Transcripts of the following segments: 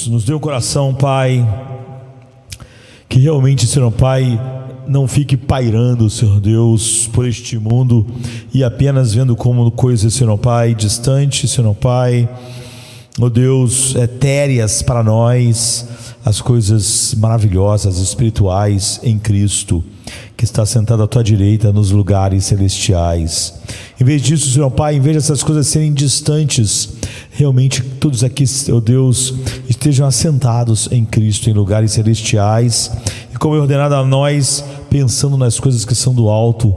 Deus, nos dê um coração, Pai, que realmente, Senhor Pai, não fique pairando, Senhor Deus, por este mundo e apenas vendo como coisas, Senhor Pai, distantes, Senhor Pai, ó Deus, etéreas para nós, as coisas maravilhosas, espirituais em Cristo, que está sentado à tua direita nos lugares celestiais. Em vez disso, Senhor Pai, em vez dessas coisas serem distantes, realmente todos aqui, ó Deus, estejam assentados em Cristo em lugares celestiais, e como é ordenado a nós, pensando nas coisas que são do alto,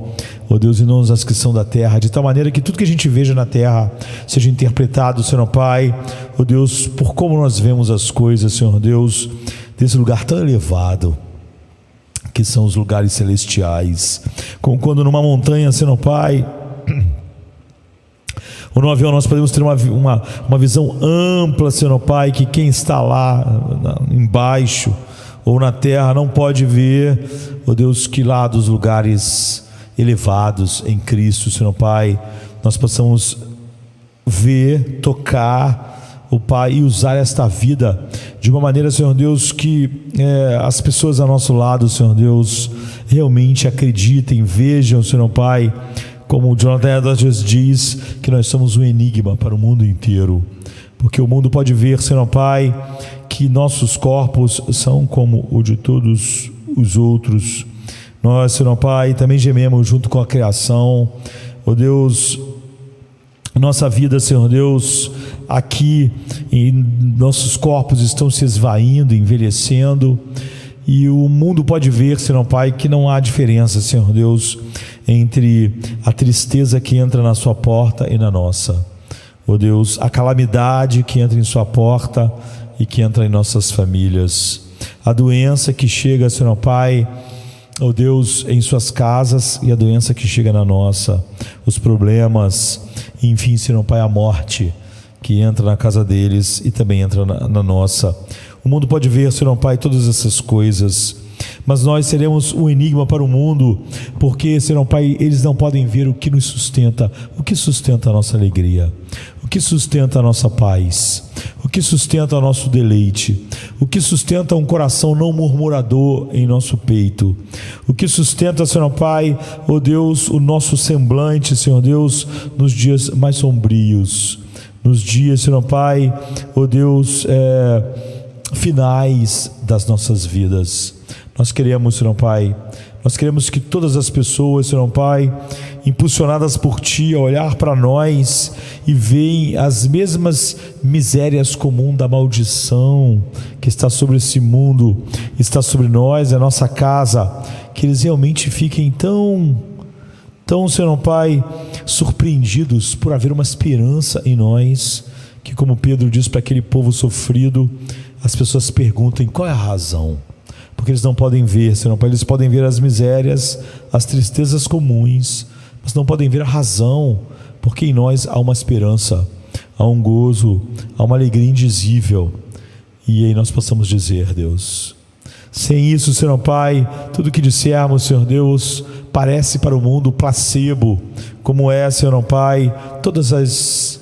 ó Deus, e não nas que são da terra, de tal maneira que tudo que a gente veja na terra seja interpretado, Senhor Pai, ó Deus, por como nós vemos as coisas, Senhor Deus, desse lugar tão elevado que são os lugares celestiais, como quando numa montanha, Senhor Pai, ou no avião nós podemos ter uma visão ampla, Senhor Pai, que quem está lá embaixo ou na terra não pode ver, ó Deus, que lá dos lugares elevados em Cristo, Senhor Pai, nós possamos ver, tocar, o Pai, e usar esta vida de uma maneira, Senhor Deus, que as pessoas ao nosso lado, Senhor Deus, realmente acreditem, vejam, Senhor Pai, como o Jonathan Edwards diz, que nós somos um enigma para o mundo inteiro, porque o mundo pode ver, Senhor Pai, que nossos corpos são como o de todos os outros. Nós, Senhor Pai, também gememos junto com a criação, ó Deus, nossa vida, Senhor Deus, aqui em nossos corpos estão se esvaindo, envelhecendo, e o mundo pode ver, Senhor Pai, que não há diferença, Senhor Deus, entre a tristeza que entra na sua porta e na nossa, ó Deus, a calamidade que entra em sua porta e que entra em nossas famílias, a doença que chega, Senhor Pai, ó Deus, em suas casas, e a doença que chega na nossa, os problemas, enfim, Senhor Pai, a morte que entra na casa deles e também entra na nossa. O mundo pode ver, Senhor Pai, todas essas coisas, mas nós seremos um enigma para o mundo, porque, Senhor Pai, eles não podem ver o que nos sustenta, o que sustenta a nossa alegria, o que sustenta a nossa paz, o que sustenta o nosso deleite, o que sustenta um coração não murmurador em nosso peito, o que sustenta, Senhor Pai, ó Deus, o nosso semblante, Senhor Deus, nos dias mais sombrios, nos dias, Senhor Pai, ó Deus, finais das nossas vidas. Nós queremos, Senhor Pai, nós queremos que todas as pessoas, Senhor Pai, impulsionadas por Ti a olhar para nós e veem as mesmas misérias comuns da maldição que está sobre esse mundo, está sobre nós, a nossa casa, que eles realmente fiquem tão, Senhor Pai, surpreendidos por haver uma esperança em nós, que, como Pedro diz para aquele povo sofrido, as pessoas perguntem qual é a razão, porque eles não podem ver, Senhor Pai, eles podem ver as misérias, as tristezas comuns, mas não podem ver a razão, porque em nós há uma esperança, há um gozo, há uma alegria indizível, e aí nós possamos dizer, Deus, sem isso, Senhor Pai, tudo que dissermos, Senhor Deus, parece para o mundo placebo, como é, Senhor Pai, todas as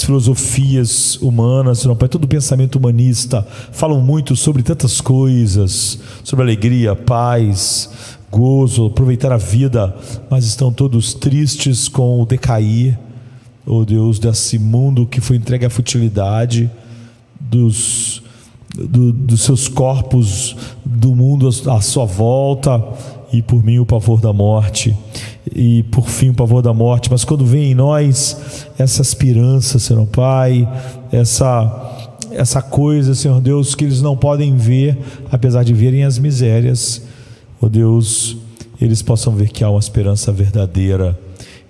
filosofias humanas, Senhor Pai, todo o pensamento humanista falam muito sobre tantas coisas, sobre alegria, paz, gozo, aproveitar a vida, mas estão todos tristes com o decair, oh Deus, desse mundo que foi entregue à futilidade, dos seus corpos, do mundo à sua volta, e por mim o pavor da morte, e por fim o pavor da morte. Mas quando vem em nós essa esperança, Senhor Pai, essa coisa, Senhor Deus, que eles não podem ver, apesar de verem as misérias, ó Deus, eles possam ver que há uma esperança verdadeira,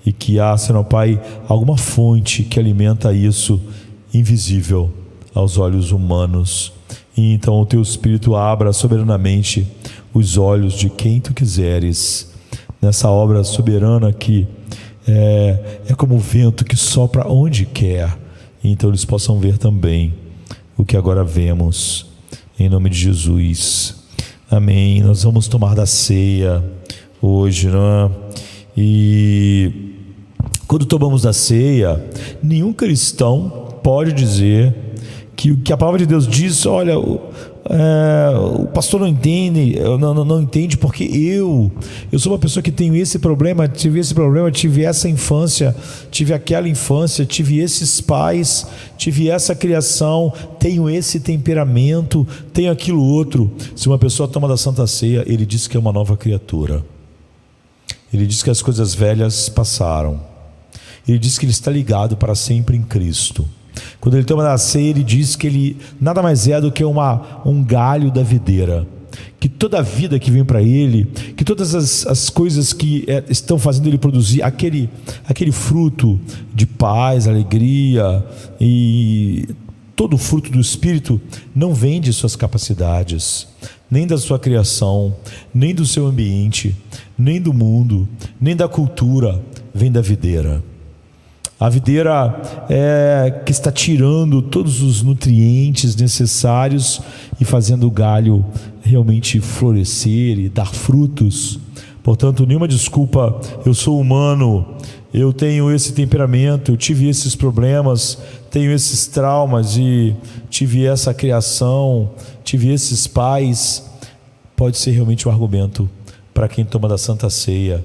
e que há, Senhor Pai, alguma fonte que alimenta isso, invisível aos olhos humanos. E então o Teu Espírito abra soberanamente os olhos de quem Tu quiseres, nessa obra soberana que é como o vento que sopra onde quer, e então eles possam ver também o que agora vemos, em nome de Jesus, amém. Nós vamos tomar da ceia hoje, né? E quando tomamos da ceia, nenhum cristão pode dizer que a palavra de Deus diz: olha, o pastor não entende, não entende porque eu sou uma pessoa que tenho esse problema, tive essa infância, tive aquela infância, tive esses pais, tive essa criação, tenho esse temperamento, tenho aquilo outro. Se uma pessoa toma da Santa Ceia, ele diz que é uma nova criatura. Ele diz que as coisas velhas passaram. Ele diz que ele está ligado para sempre em Cristo. Quando ele toma da ceia, ele diz que ele nada mais é do que um galho da videira. Que toda a vida que vem para ele, que todas as coisas que estão fazendo ele produzir aquele fruto de paz, alegria e todo o fruto do Espírito, não vem de suas capacidades, nem da sua criação, nem do seu ambiente, nem do mundo, nem da cultura, vem da videira. A videira que está tirando todos os nutrientes necessários e fazendo o galho realmente florescer e dar frutos. Portanto, nenhuma desculpa: eu sou humano, eu tenho esse temperamento, eu tive esses problemas, tenho esses traumas e tive essa criação, tive esses pais. Pode ser realmente um argumento para quem toma da Santa Ceia,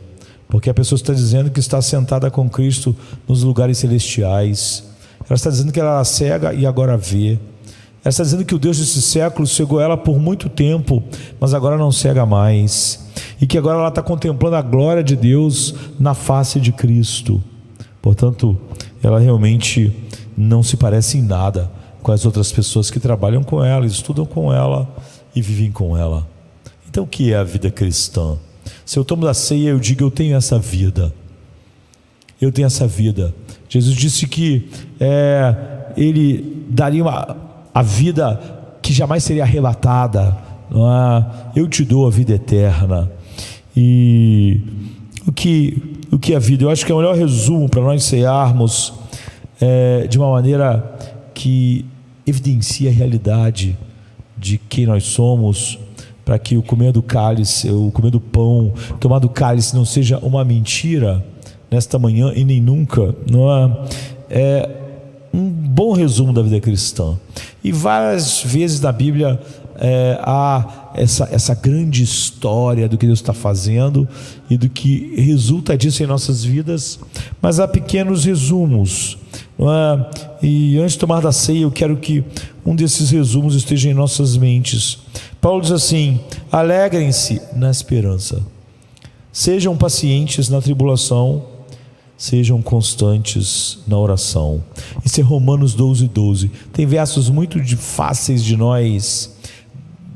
porque a pessoa está dizendo que está sentada com Cristo nos lugares celestiais. Ela está dizendo que ela era cega e agora vê. Ela está dizendo que o Deus desse século cegou ela por muito tempo, mas agora não cega mais. E que agora ela está contemplando a glória de Deus na face de Cristo. Portanto, ela realmente não se parece em nada com as outras pessoas que trabalham com ela, estudam com ela e vivem com ela. Então, o que é a vida cristã? Se eu tomo da ceia, eu digo: eu tenho essa vida. Eu tenho essa vida. Jesus disse que Ele daria a vida que jamais seria arrebatada. Não é? Eu te dou a vida eterna. E o que é a vida? Eu acho que é o melhor resumo para nós cearmos de uma maneira que evidencia a realidade de quem nós somos, para que o comer do cálice, o comer do pão, tomar do cálice não seja uma mentira nesta manhã e nem nunca. Não é um bom resumo da vida cristã. E várias vezes na Bíblia há essa grande história do que Deus está fazendo e do que resulta disso em nossas vidas, mas há pequenos resumos. Não é? E antes de tomar da ceia, eu quero que um desses resumos esteja em nossas mentes. Paulo diz assim: alegrem-se na esperança, sejam pacientes na tribulação, sejam constantes na oração. Isso é Romanos 12:12. Tem versos muito fáceis de nós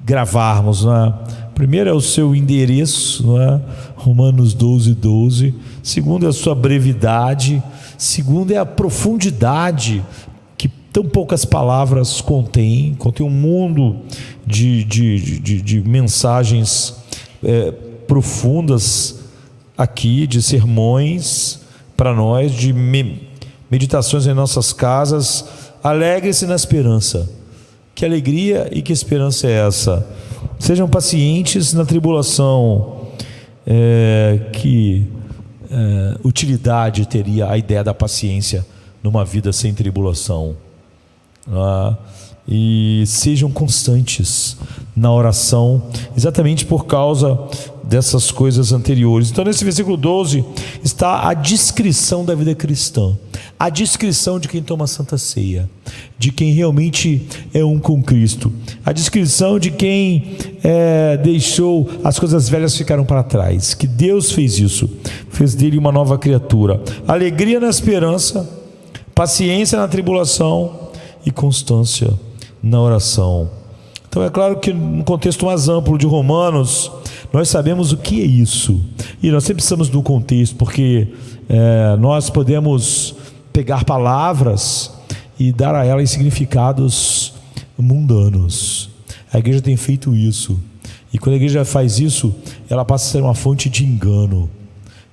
gravarmos, não é? Primeiro é o seu endereço, não é? Romanos 12:12. Segundo é a sua brevidade. Segundo é a profundidade que tão poucas palavras contém um mundo de mensagens profundas aqui, de sermões para nós, de meditações em nossas casas. Alegre-se na esperança. Que alegria e que esperança é essa? Sejam pacientes na tribulação. Que utilidade teria a ideia da paciência numa vida sem tribulação? E sejam constantes na oração, exatamente por causa dessas coisas anteriores. Então, nesse versículo 12 está a descrição da vida cristã, a descrição de quem toma a Santa Ceia, de quem realmente é um com Cristo, a descrição de quem deixou as coisas velhas ficaram para trás, que Deus fez isso, fez dele uma nova criatura. Alegria na esperança, paciência na tribulação e constância na oração. Então é claro que no contexto mais amplo de Romanos, nós sabemos o que é isso, e nós sempre precisamos do contexto, porque nós podemos pegar palavras e dar a elas significados mundanos. A igreja tem feito isso, e quando a igreja faz isso, ela passa a ser uma fonte de engano.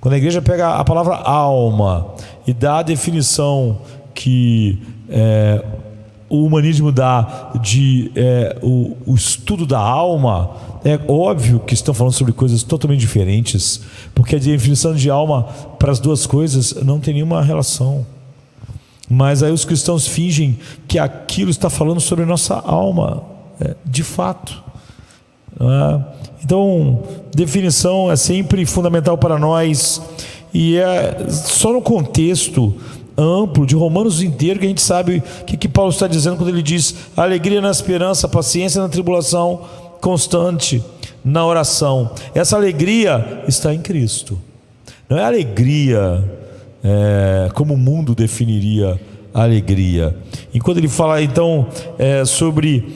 Quando a igreja pega a palavra alma e dá a definição que o humanismo dá o estudo da alma, é óbvio que estão falando sobre coisas totalmente diferentes, porque a definição de alma para as duas coisas não tem nenhuma relação. Mas aí os cristãos fingem que aquilo está falando sobre a nossa alma, de fato. Então, definição é sempre fundamental para nós, e é só no contexto amplo de Romanos inteiro que a gente sabe o que Paulo está dizendo quando ele diz: alegria na esperança, paciência na tribulação, constante na oração. Essa alegria está em Cristo. Não é alegria como o mundo definiria a alegria. E quando ele fala então sobre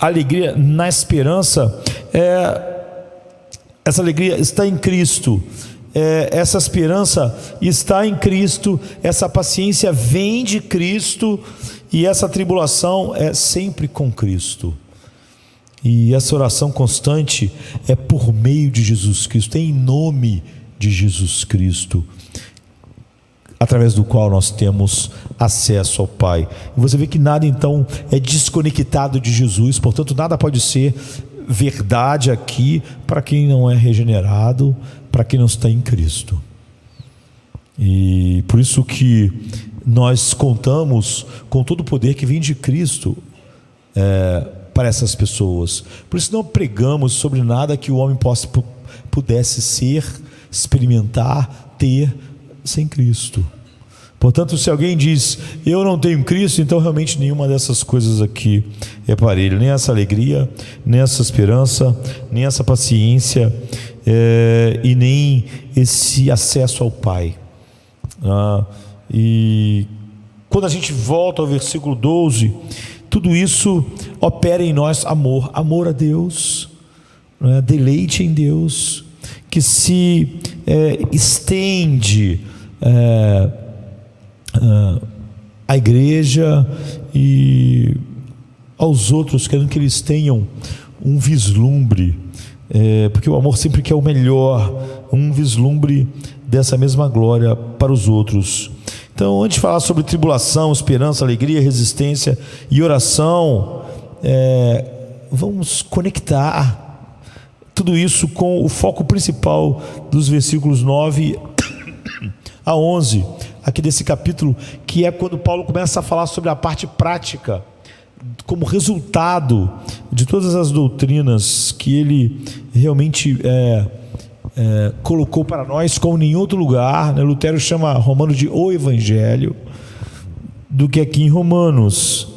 alegria na esperança, essa alegria está em Cristo. Essa esperança está em Cristo, essa paciência vem de Cristo, e essa tribulação é sempre com Cristo. E essa oração constante é por meio de Jesus Cristo, em nome de Jesus Cristo, através do qual nós temos acesso ao Pai. E você vê que nada então é desconectado de Jesus, portanto nada pode ser verdade aqui para quem não é regenerado, para quem não está em Cristo. E por isso que nós contamos com todo o poder que vem de Cristo para essas pessoas. Por isso não pregamos sobre nada que o homem pudesse ser, experimentar, ter sem Cristo. Portanto, se alguém diz: eu não tenho Cristo, então realmente nenhuma dessas coisas aqui é para ele, nem essa alegria, nem essa esperança, nem essa paciência, e nem esse acesso ao Pai. E quando a gente volta ao versículo 12, tudo isso opera em nós amor a Deus, deleite em Deus, que se estende à igreja e aos outros, querendo que eles tenham um vislumbre, porque o amor sempre quer o melhor, um vislumbre dessa mesma glória para os outros. Então, antes de falar sobre tribulação, esperança, alegria, resistência e oração, vamos conectar tudo isso com o foco principal dos versículos 9 a 11 aqui desse capítulo, que é quando Paulo começa a falar sobre a parte prática, como resultado de todas as doutrinas que ele realmente colocou para nós como em outro lugar, né? Lutero chama Romanos de o Evangelho, do que aqui em Romanos.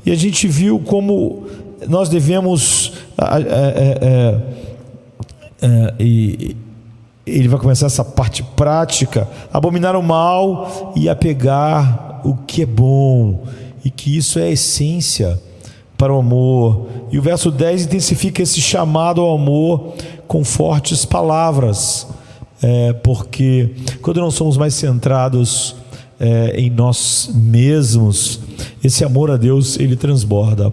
E a gente viu como nós devemos e ele vai começar essa parte prática: abominar o mal e apegar o que é bom, e que isso é a essência para o amor. E o verso 10 intensifica esse chamado ao amor com fortes palavras, porque quando não somos mais centrados em nós mesmos, esse amor a Deus, ele transborda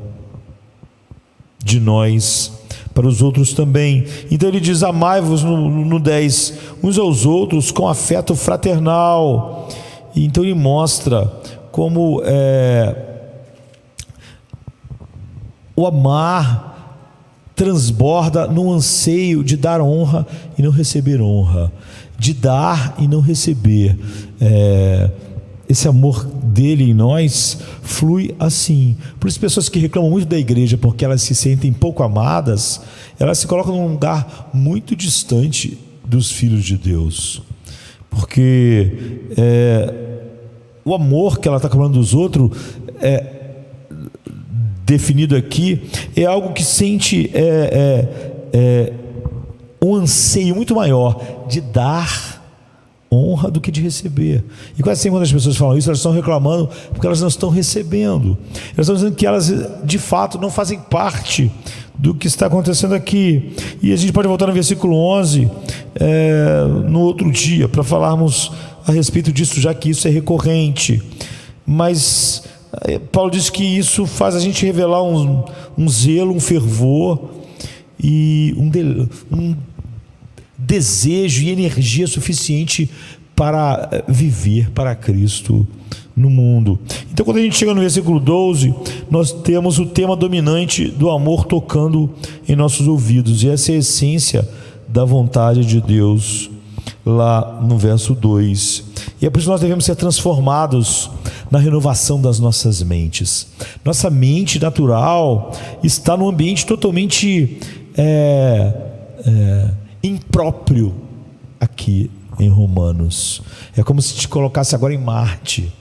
de nós para os outros também. Então ele diz: amai-vos no 10 uns aos outros com afeto fraternal. E então ele mostra como o amar transborda no anseio de dar honra e não receber honra, de dar e não receber. Esse amor dele em nós flui assim. Por isso, pessoas que reclamam muito da igreja porque elas se sentem pouco amadas, elas se colocam num lugar muito distante dos filhos de Deus, porque o amor que ela está falando dos outros, definido aqui, é algo que sente um anseio muito maior de dar honra do que de receber. E quase sempre quando as pessoas falam isso, elas estão reclamando porque elas não estão recebendo. Elas estão dizendo que elas de fato não fazem parte do que está acontecendo aqui. E a gente pode voltar no versículo 11 no outro dia para falarmos a respeito disso, já que isso é recorrente. Mas Paulo diz que isso faz a gente revelar um zelo, um fervor e um desejo e energia suficiente para viver para Cristo no mundo. Então, quando a gente chega no versículo 12, nós temos o tema dominante do amor tocando em nossos ouvidos, e essa é a essência da vontade de Deus lá no verso 2. E é por isso que nós devemos ser transformados na renovação das nossas mentes. Nossa mente natural está num ambiente totalmente impróprio aqui em Romanos. É como se te colocasse agora em Marte.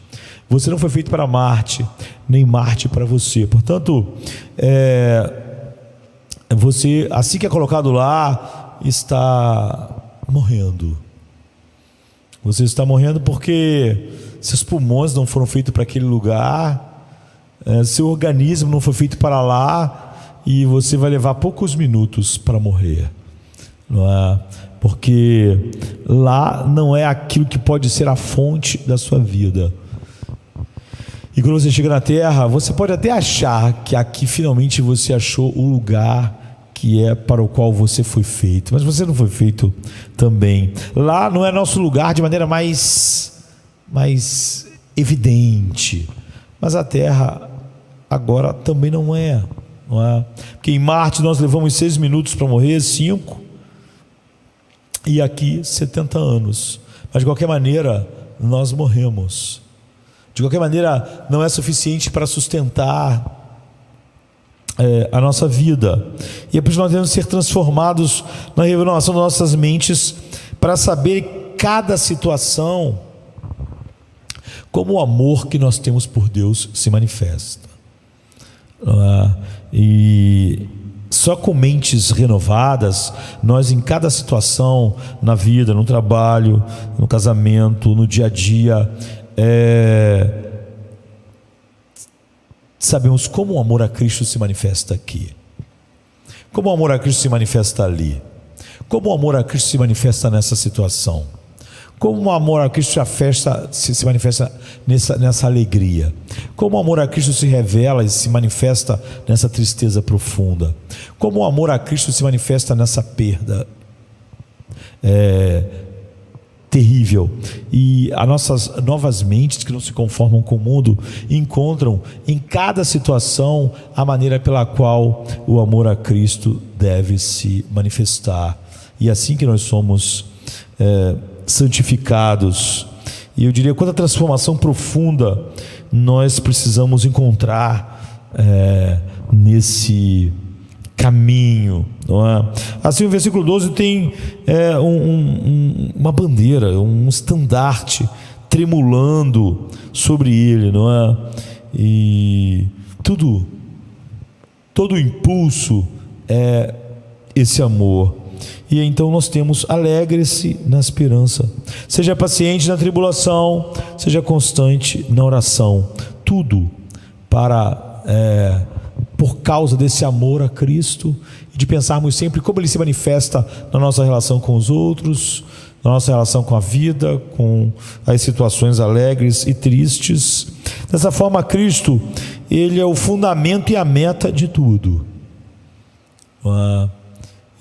Você não foi feito para Marte, nem Marte para você. Portanto, você, assim que é colocado lá, está morrendo. Você está morrendo porque seus pulmões não foram feitos para aquele lugar, seu organismo não foi feito para lá, e você vai levar poucos minutos para morrer, não é? Porque lá não é aquilo que pode ser a fonte da sua vida. E quando você chega na Terra, você pode até achar que aqui finalmente você achou o lugar que é para o qual você foi feito, mas você não foi feito também. Lá não é nosso lugar de maneira mais evidente, mas a Terra agora também não é, porque em Marte nós levamos 6 minutos para morrer, 5, e aqui 70 anos, mas de qualquer maneira nós morremos. De qualquer maneira não é suficiente para sustentar a nossa vida, e é por isso que nós devemos ser transformados na renovação das nossas mentes, para saber cada situação como o amor que nós temos por Deus se manifesta. E só com mentes renovadas, nós em cada situação, na vida, no trabalho, no casamento, no dia a dia, sabemos como o amor a Cristo se manifesta aqui, como o amor a Cristo se manifesta ali, como o amor a Cristo se manifesta nessa situação, como o amor a Cristo se manifesta nessa alegria, como o amor a Cristo se revela e se manifesta nessa tristeza profunda, como o amor a Cristo se manifesta nessa perda terrível. E as nossas novas mentes, que não se conformam com o mundo, encontram em cada situação a maneira pela qual o amor a Cristo deve se manifestar. E assim que nós somos santificados. E eu diria, quanta transformação profunda nós precisamos encontrar nesse caminho, não é? Assim, o versículo 12 tem uma bandeira, um estandarte tremulando sobre ele, não é? E todo o impulso é esse amor. E então nós temos: alegre-se na esperança, seja paciente na tribulação, seja constante na oração. Tudo por causa desse amor a Cristo, e de pensarmos sempre como Ele se manifesta na nossa relação com os outros, na nossa relação com a vida, com as situações alegres e tristes. Dessa forma, Cristo, Ele é o fundamento e a meta de tudo.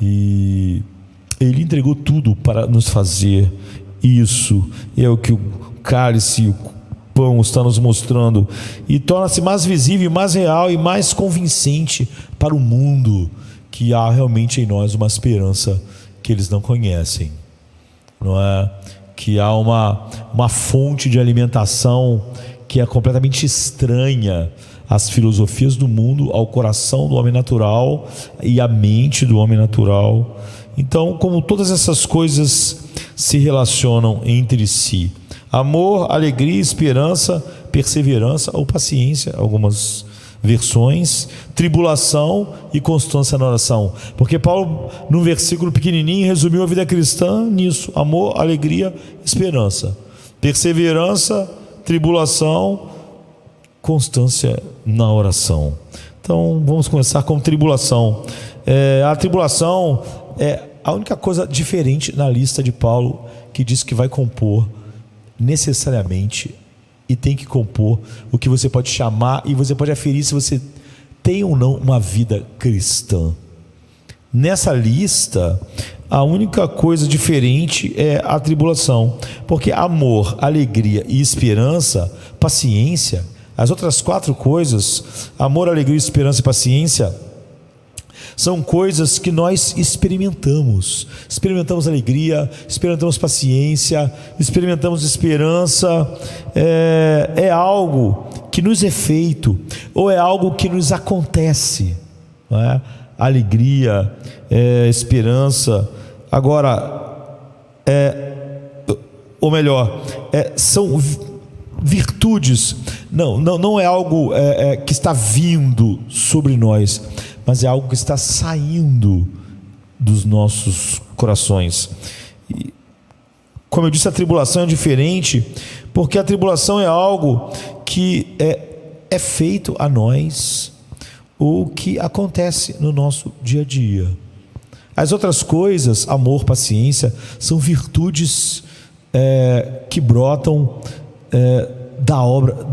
E Ele entregou tudo para nos fazer isso. E é o que o cálice e o pão está nos mostrando, e torna-se mais visível, mais real e mais convincente para o mundo que há realmente em nós uma esperança que eles não conhecem, não é? Que há uma fonte de alimentação que é completamente estranha às filosofias do mundo, ao coração do homem natural e à mente do homem natural. Então, como todas essas coisas se relacionam entre si: amor, alegria, esperança, perseverança ou paciência, algumas versões, tribulação e constância na oração. Porque Paulo, num versículo pequenininho, resumiu a vida cristã nisso: amor, alegria, esperança, perseverança, tribulação, constância na oração. Então vamos começar com tribulação. A tribulação é a única coisa diferente na lista de Paulo, que diz que vai compor necessariamente, e tem que compor, o que você pode chamar, e você pode aferir se você tem ou não uma vida cristã. Nessa lista, a única coisa diferente é a tribulação, porque amor, alegria e esperança, paciência, as outras 4 coisas, amor, alegria, esperança e paciência, São coisas que nós experimentamos. Experimentamos alegria, experimentamos paciência, experimentamos esperança. É algo que nos é feito, ou é algo que nos acontece, não é? Alegria, esperança. Agora, ou melhor, são virtudes. Não é algo que está vindo sobre nós, mas é algo que está saindo dos nossos corações. E, como eu disse, a tribulação é diferente, porque a tribulação é algo que é feito a nós, ou que acontece no nosso dia a dia. As outras coisas, amor, paciência, são virtudes que brotam da obra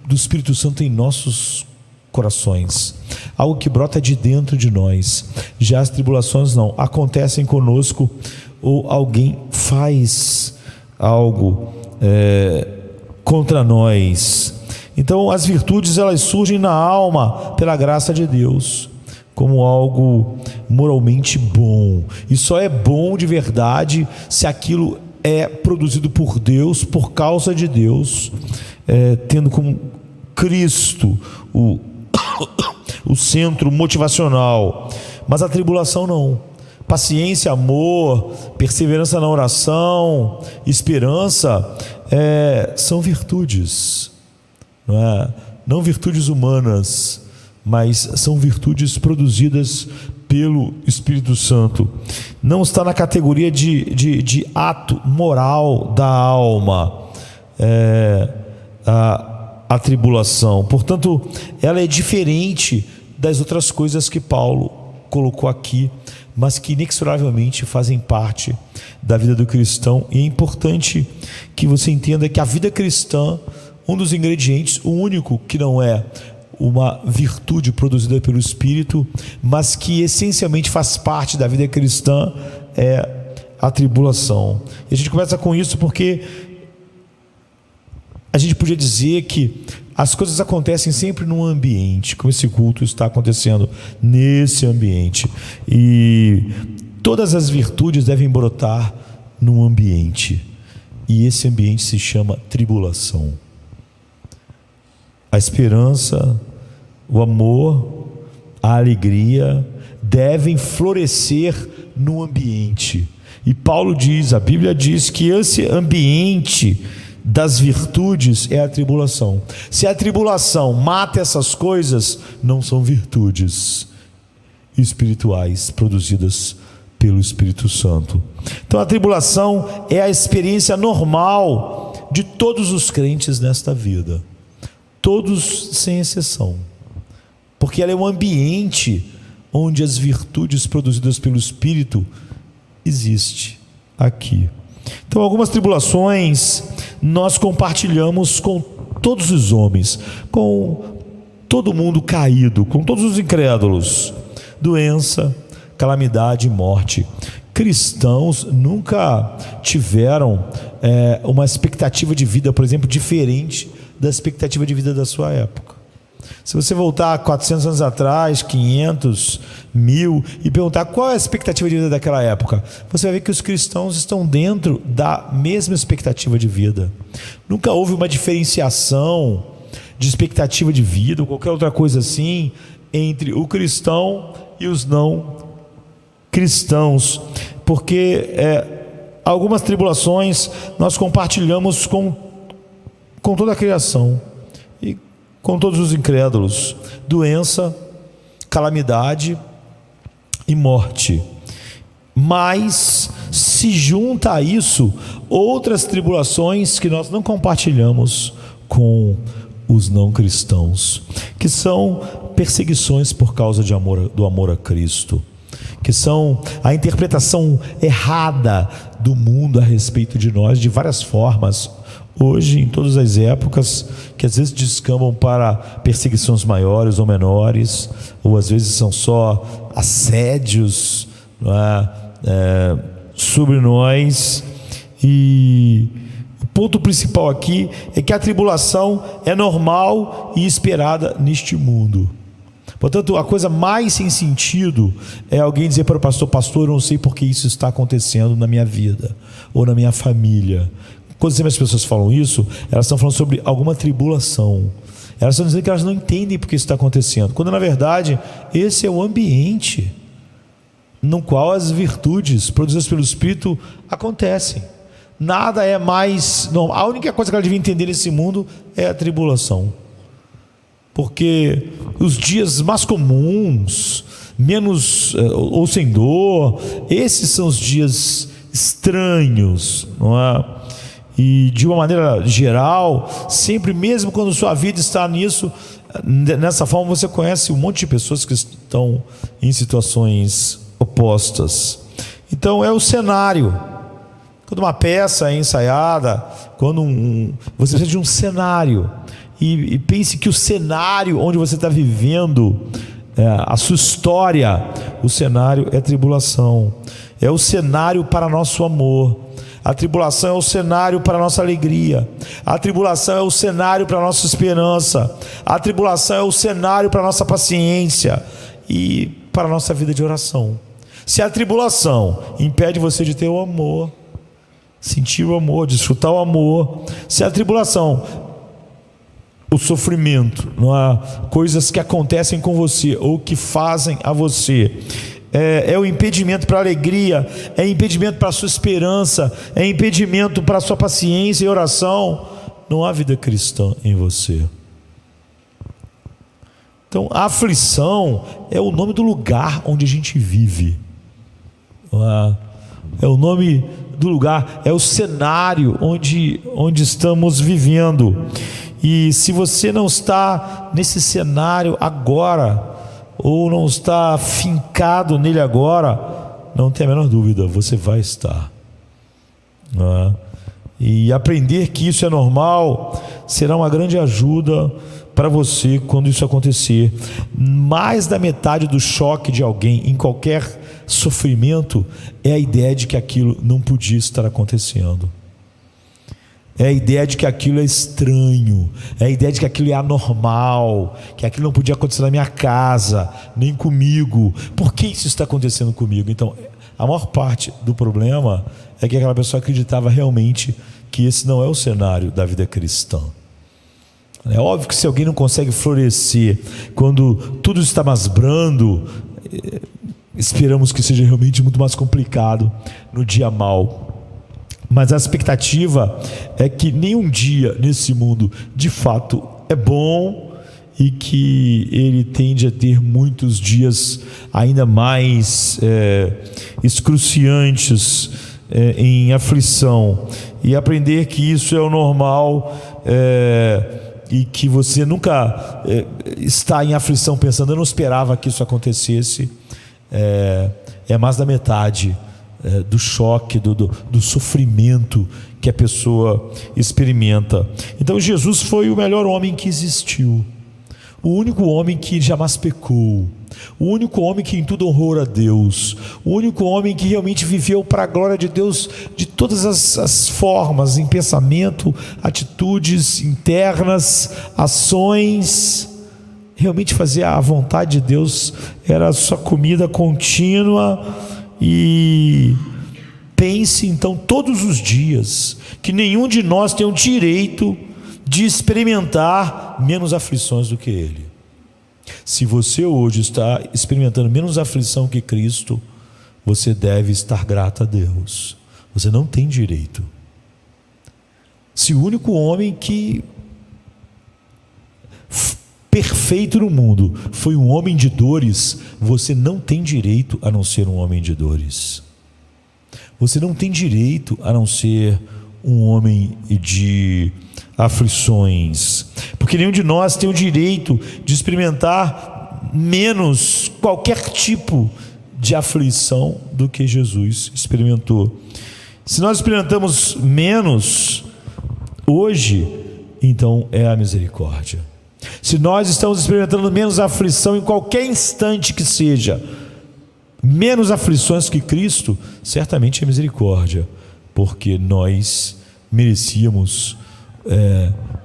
do Espírito Santo em nossos corações, algo que brota de dentro de nós. Já as tribulações não, acontecem conosco, ou alguém faz algo contra nós. Então as virtudes, elas surgem na alma pela graça de Deus, como algo moralmente bom, e só é bom de verdade se aquilo é produzido por Deus, por causa de Deus, tendo como Cristo o centro motivacional. Mas a tribulação não. Paciência, amor, perseverança na oração, esperança, são virtudes, não é? Não virtudes humanas, mas são virtudes produzidas pelo Espírito Santo. Não está na categoria de ato moral da alma, a tribulação. Portanto, ela é diferente das outras coisas que Paulo colocou aqui, mas que inexoravelmente fazem parte da vida do cristão. E é importante que você entenda que a vida cristã, um dos ingredientes, o único que não é uma virtude produzida pelo Espírito, mas que essencialmente faz parte da vida cristã, é a tribulação. E a gente começa com isso porque a gente podia dizer que as coisas acontecem sempre num ambiente, como esse culto está acontecendo nesse ambiente, e todas as virtudes devem brotar num ambiente, e esse ambiente se chama tribulação. A esperança, o amor, a alegria devem florescer no ambiente. E Paulo diz, a Bíblia diz que esse ambiente das virtudes é a tribulação. Se a tribulação mata essas coisas, não são virtudes espirituais produzidas pelo Espírito Santo. Então a tribulação é a experiência normal de todos os crentes nesta vida, todos sem exceção, porque ela é um ambiente onde as virtudes produzidas pelo Espírito existem aqui. Então algumas tribulações nós compartilhamos com todos os homens, com todo mundo caído, com todos os incrédulos. Doença, calamidade e morte. Cristãos nunca tiveram uma expectativa de vida, por exemplo, diferente da expectativa de vida da sua época. Se você voltar 400 anos atrás, 500, 1000 e perguntar qual é a expectativa de vida daquela época, você vai ver que os cristãos estão dentro da mesma expectativa de vida. Nunca houve uma diferenciação de expectativa de vida ou qualquer outra coisa assim entre o cristão e os não cristãos, porque algumas tribulações nós compartilhamos com toda a criação e com todos os incrédulos. Doença, calamidade e morte. Mas se junta a isso outras tribulações que nós não compartilhamos com os não cristãos, que são perseguições por causa do amor a Cristo, que são a interpretação errada do mundo a respeito de nós, de várias formas, hoje, em todas as épocas, que às vezes descambam para perseguições maiores ou menores, ou às vezes são só assédios, não é? Sobre nós. E o ponto principal aqui é que a tribulação é normal e esperada neste mundo, Portanto, a coisa mais sem sentido é alguém dizer para o pastor: pastor, eu não sei por que isso está acontecendo na minha vida ou na minha família. Quando as pessoas falam isso, elas estão falando sobre alguma tribulação. Elas estão dizendo que elas não entendem por que isso está acontecendo, quando na verdade esse é o ambiente no qual as virtudes produzidas pelo Espírito acontecem. Nada é mais normal. A única coisa que ela devia entender nesse mundo é a tribulação, porque os dias mais comuns, menos ou sem dor, esses são os dias estranhos, não é? E de uma maneira geral, sempre, mesmo quando sua vida está nessa forma, você conhece um monte de pessoas que estão em situações opostas. Então é o cenário. Quando uma peça é ensaiada, quando você precisa de um cenário, e pense que o cenário onde você está vivendo, a sua história, o cenário é tribulação, é o cenário para nosso amor. A tribulação é o cenário para a nossa alegria. A tribulação é o cenário para a nossa esperança. A tribulação é o cenário para a nossa paciência e para a nossa vida de oração. Se a tribulação impede você de ter o amor, sentir o amor, desfrutar o amor, se a tribulação, o sofrimento, não há coisas que acontecem com você ou que fazem a você, é o impedimento para a alegria, é impedimento para a sua esperança, é impedimento para a sua paciência e oração, não há vida cristã em você. Então, a aflição é o nome do lugar onde a gente vive, é o nome do lugar, é o cenário onde estamos vivendo. E se você não está nesse cenário agora, ou não está fincado nele agora, não tem a menor dúvida, você vai estar. E aprender que isso é normal será uma grande ajuda para você quando isso acontecer. Mais da metade do choque de alguém em qualquer sofrimento é a ideia de que aquilo não podia estar acontecendo. É a ideia de que aquilo é estranho, é a ideia de que aquilo é anormal, que aquilo não podia acontecer na minha casa, nem comigo. Por que isso está acontecendo comigo? Então, a maior parte do problema é que aquela pessoa acreditava realmente que esse não é o cenário da vida cristã. É óbvio que se alguém não consegue florescer quando tudo está mais brando, esperamos que seja realmente muito mais complicado no dia mau. Mas a expectativa é que nenhum dia nesse mundo de fato é bom, e que ele tende a ter muitos dias ainda mais excruciantes em aflição, e aprender que isso é o normal, e que você nunca está em aflição pensando: eu não esperava que isso acontecesse, é mais da metade do choque, do sofrimento que a pessoa experimenta. Então Jesus foi o melhor homem que existiu, o único homem que jamais pecou, o único homem que em tudo honrou a Deus, o único homem que realmente viveu para a glória de Deus de todas as formas, em pensamento, atitudes internas, ações. Realmente fazer a vontade de Deus era a sua comida contínua. E pense então todos os dias que nenhum de nós tem o direito de experimentar menos aflições do que ele. Se você hoje está experimentando menos aflição que Cristo, você deve estar grato a Deus. Você não tem direito. Se o único homem que perfeito no mundo foi um homem de dores, você não tem direito a não ser um homem de dores. Você não tem direito a não ser um homem de aflições, porque nenhum de nós tem o direito de experimentar menos qualquer tipo de aflição do que Jesus experimentou. Se nós experimentamos menos hoje, então é a misericórdia. Se nós estamos experimentando menos aflição em qualquer instante que seja, menos aflições que Cristo, certamente é misericórdia, porque nós merecíamos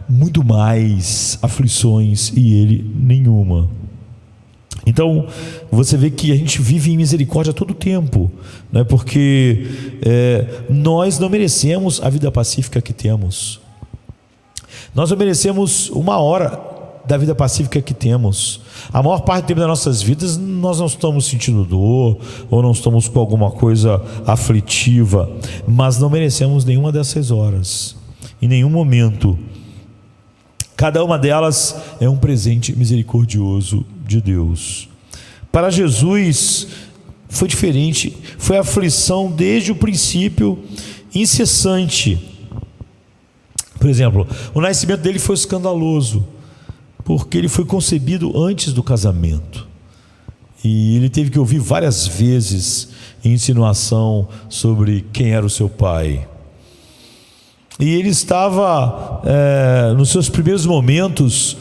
muito mais aflições e Ele nenhuma. Então, você vê que a gente vive em misericórdia todo o tempo, né? Porque nós não merecemos a vida pacífica que temos. Nós não merecemos uma hora da vida pacífica que temos. A maior parte do tempo das nossas vidas nós não estamos sentindo dor, ou não estamos com alguma coisa aflitiva, mas não merecemos nenhuma dessas horas, em nenhum momento. Cada uma delas é um presente misericordioso de Deus. Para Jesus foi diferente, foi aflição desde o princípio, incessante. Por exemplo, o nascimento dele foi escandaloso, porque ele foi concebido antes do casamento, e ele teve que ouvir várias vezes insinuação sobre quem era o seu pai. E ele estava nos seus primeiros momentos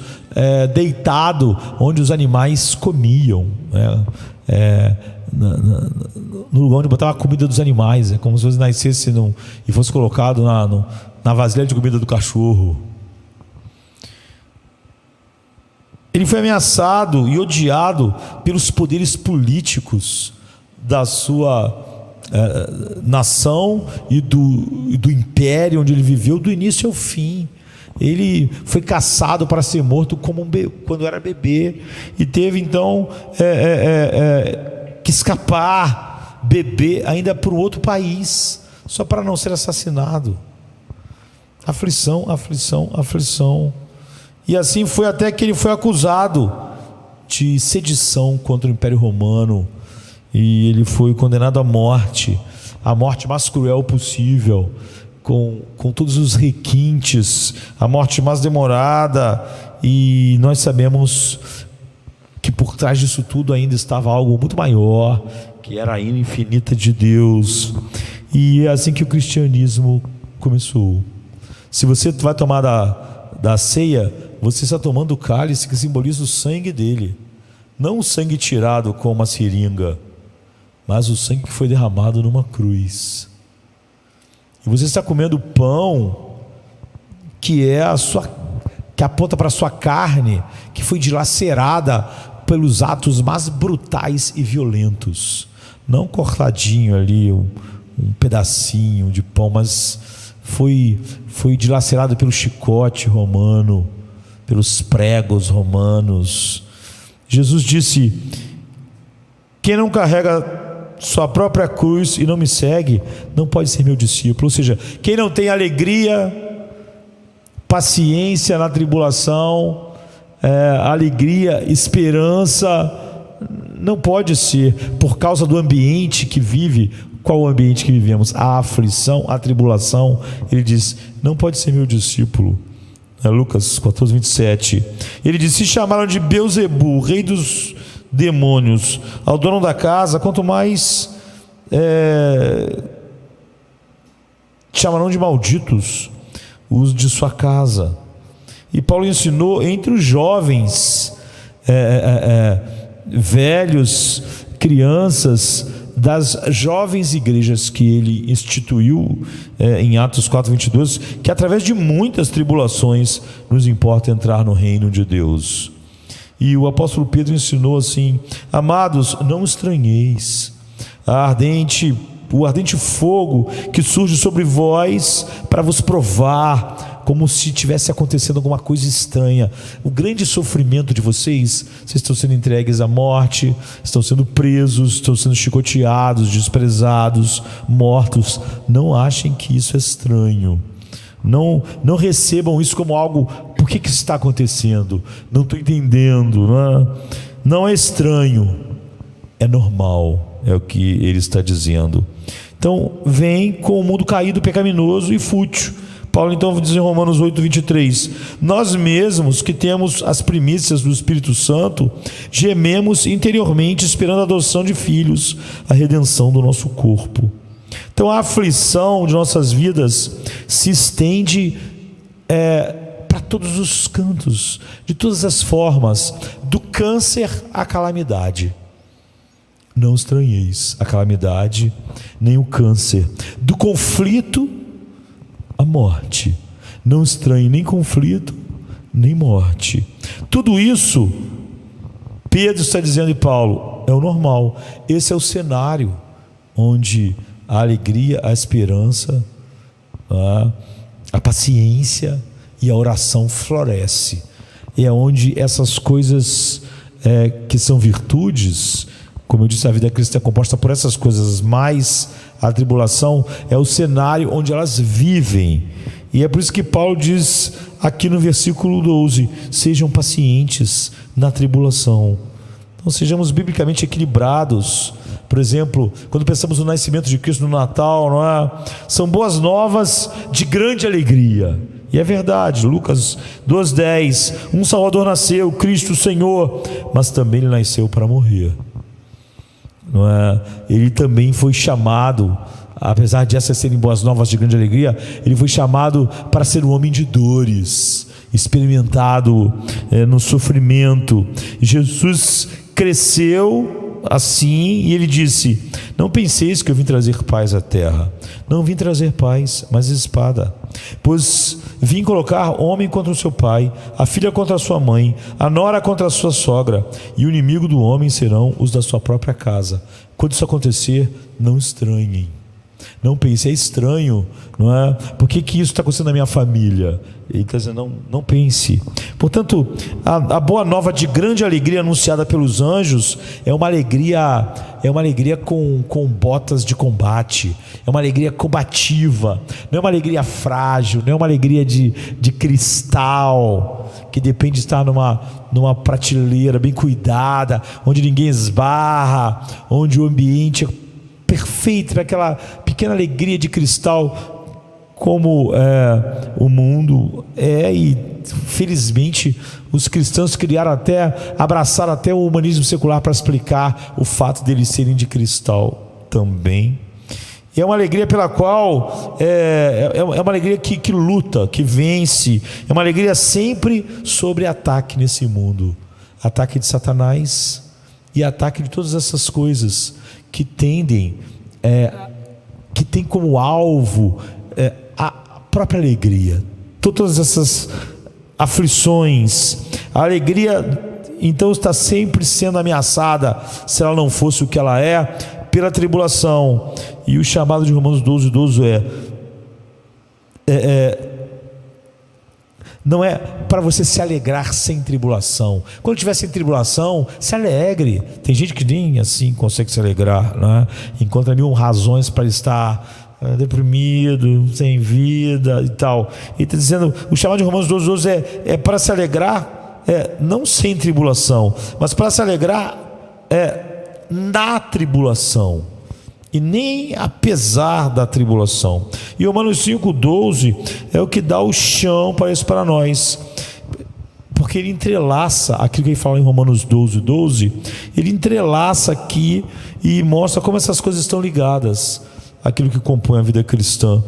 deitado onde os animais comiam, no lugar onde botava a comida dos animais, como se ele nascesse e fosse colocado na vasilha de comida do cachorro. Ele foi ameaçado e odiado pelos poderes políticos da sua nação e do império onde ele viveu, do início ao fim. Ele foi caçado para ser morto quando era bebê, e teve então que escapar, bebê, ainda para um outro país, só para não ser assassinado. Aflição, aflição, aflição. E assim foi até que ele foi acusado de sedição contra o Império Romano, e ele foi condenado à morte, a morte mais cruel possível, com todos os requintes, a morte mais demorada. E nós sabemos que por trás disso tudo ainda estava algo muito maior, que era a ira infinita de Deus. E é assim que o cristianismo começou. Se você vai tomar da ceia, você está tomando o cálice que simboliza o sangue dele, não o sangue tirado com uma seringa, mas o sangue que foi derramado numa cruz. E você está comendo pão que aponta para a sua carne, que foi dilacerada pelos atos mais brutais e violentos, não cortadinho ali um pedacinho de pão, mas foi dilacerado pelo chicote romano, pelos pregos romanos. Jesus disse: quem não carrega sua própria cruz e não me segue, não pode ser meu discípulo. Ou seja, quem não tem alegria, paciência na tribulação, alegria, esperança, não pode ser, por causa do ambiente que vive. Qual o ambiente que vivemos? A aflição, a tribulação. Ele diz: não pode ser meu discípulo. Lucas 14, 27. Ele diz: se chamaram de Beelzebu, rei dos demônios, ao dono da casa, quanto mais chamarão de malditos os de sua casa. E Paulo ensinou entre os jovens, velhos, crianças, das jovens igrejas que ele instituiu em Atos 4, 22, que através de muitas tribulações nos importa entrar no reino de Deus. E o apóstolo Pedro ensinou assim: amados, não estranheis o ardente fogo que surge sobre vós para vos provar, como se tivesse acontecendo alguma coisa estranha. O grande sofrimento de vocês estão sendo entregues à morte, estão sendo presos, estão sendo chicoteados, desprezados, mortos. Não achem que isso é estranho. Não recebam isso como algo: por que isso está acontecendo? Não estou entendendo. Não é estranho, é normal, é o que ele está dizendo. Então, vem com o mundo caído, pecaminoso e fútil. Paulo então diz em Romanos 8, 23: nós mesmos que temos as primícias do Espírito Santo, gememos interiormente esperando a adoção de filhos, a redenção do nosso corpo. Então a aflição de nossas vidas se estende para todos os cantos, de todas as formas, do câncer à calamidade. Não estranheis a calamidade, nem o câncer, do conflito à morte. Não estranhe nem conflito, nem morte. Tudo isso Pedro está dizendo, e Paulo, é o normal. Esse é o cenário onde a alegria, a esperança, a paciência e a oração floresce. É onde essas coisas que são virtudes, como eu disse, a vida cristã é composta por essas coisas, mais a tribulação é o cenário onde elas vivem. E é por isso que Paulo diz aqui no versículo 12: sejam pacientes na tribulação. Então sejamos biblicamente equilibrados. Por exemplo, quando pensamos no nascimento de Cristo no Natal, não é? São boas novas de grande alegria. E é verdade, Lucas 2,10: um Salvador nasceu, Cristo o Senhor, mas também ele nasceu para morrer, não é? Ele também foi chamado, apesar de essas serem boas novas de grande alegria, ele foi chamado para ser um homem de dores, experimentado no sofrimento. Jesus cresceu assim, e ele disse: não penseis que eu vim trazer paz à terra. Não vim trazer paz, mas espada. Pois vim colocar homem contra o seu pai, a filha contra a sua mãe, a nora contra a sua sogra, e o inimigo do homem serão os da sua própria casa. Quando isso acontecer, não estranhem. Não pense, é estranho, não é? Por que isso está acontecendo na minha família? Ele está dizendo, não pense. Portanto, a boa nova de grande alegria anunciada pelos anjos é uma alegria com botas de combate, é uma alegria combativa, não é uma alegria frágil, não é uma alegria de cristal, que depende de estar numa prateleira bem cuidada, onde ninguém esbarra, onde o ambiente é perfeito, para aquela pequena alegria de cristal, como o mundo é. E felizmente os cristãos abraçaram até o humanismo secular para explicar o fato deles serem de cristal também. E é uma alegria pela qual é uma alegria que luta, que vence, é uma alegria sempre sobre ataque nesse mundo, ataque de Satanás e ataque de todas essas coisas que tendem, que tem como alvo a própria alegria, todas essas aflições. A alegria então está sempre sendo ameaçada, se ela não fosse o que ela é, pela tribulação. E o chamado de Romanos 12:12 não é para você se alegrar sem tribulação. Quando estiver sem tribulação, se alegre. Tem gente que nem assim consegue se alegrar, né? Encontra mil razões para estar deprimido, sem vida e tal. E está dizendo, o chamado de Romanos 12:12 é para se alegrar, não sem tribulação, mas para se alegrar na tribulação, e nem apesar da tribulação. E Romanos 5:12 é o que dá o chão para isso para nós, porque ele entrelaça aquilo que ele fala em Romanos 12:12, ele entrelaça aqui e mostra como essas coisas estão ligadas àquilo que compõe a vida cristã.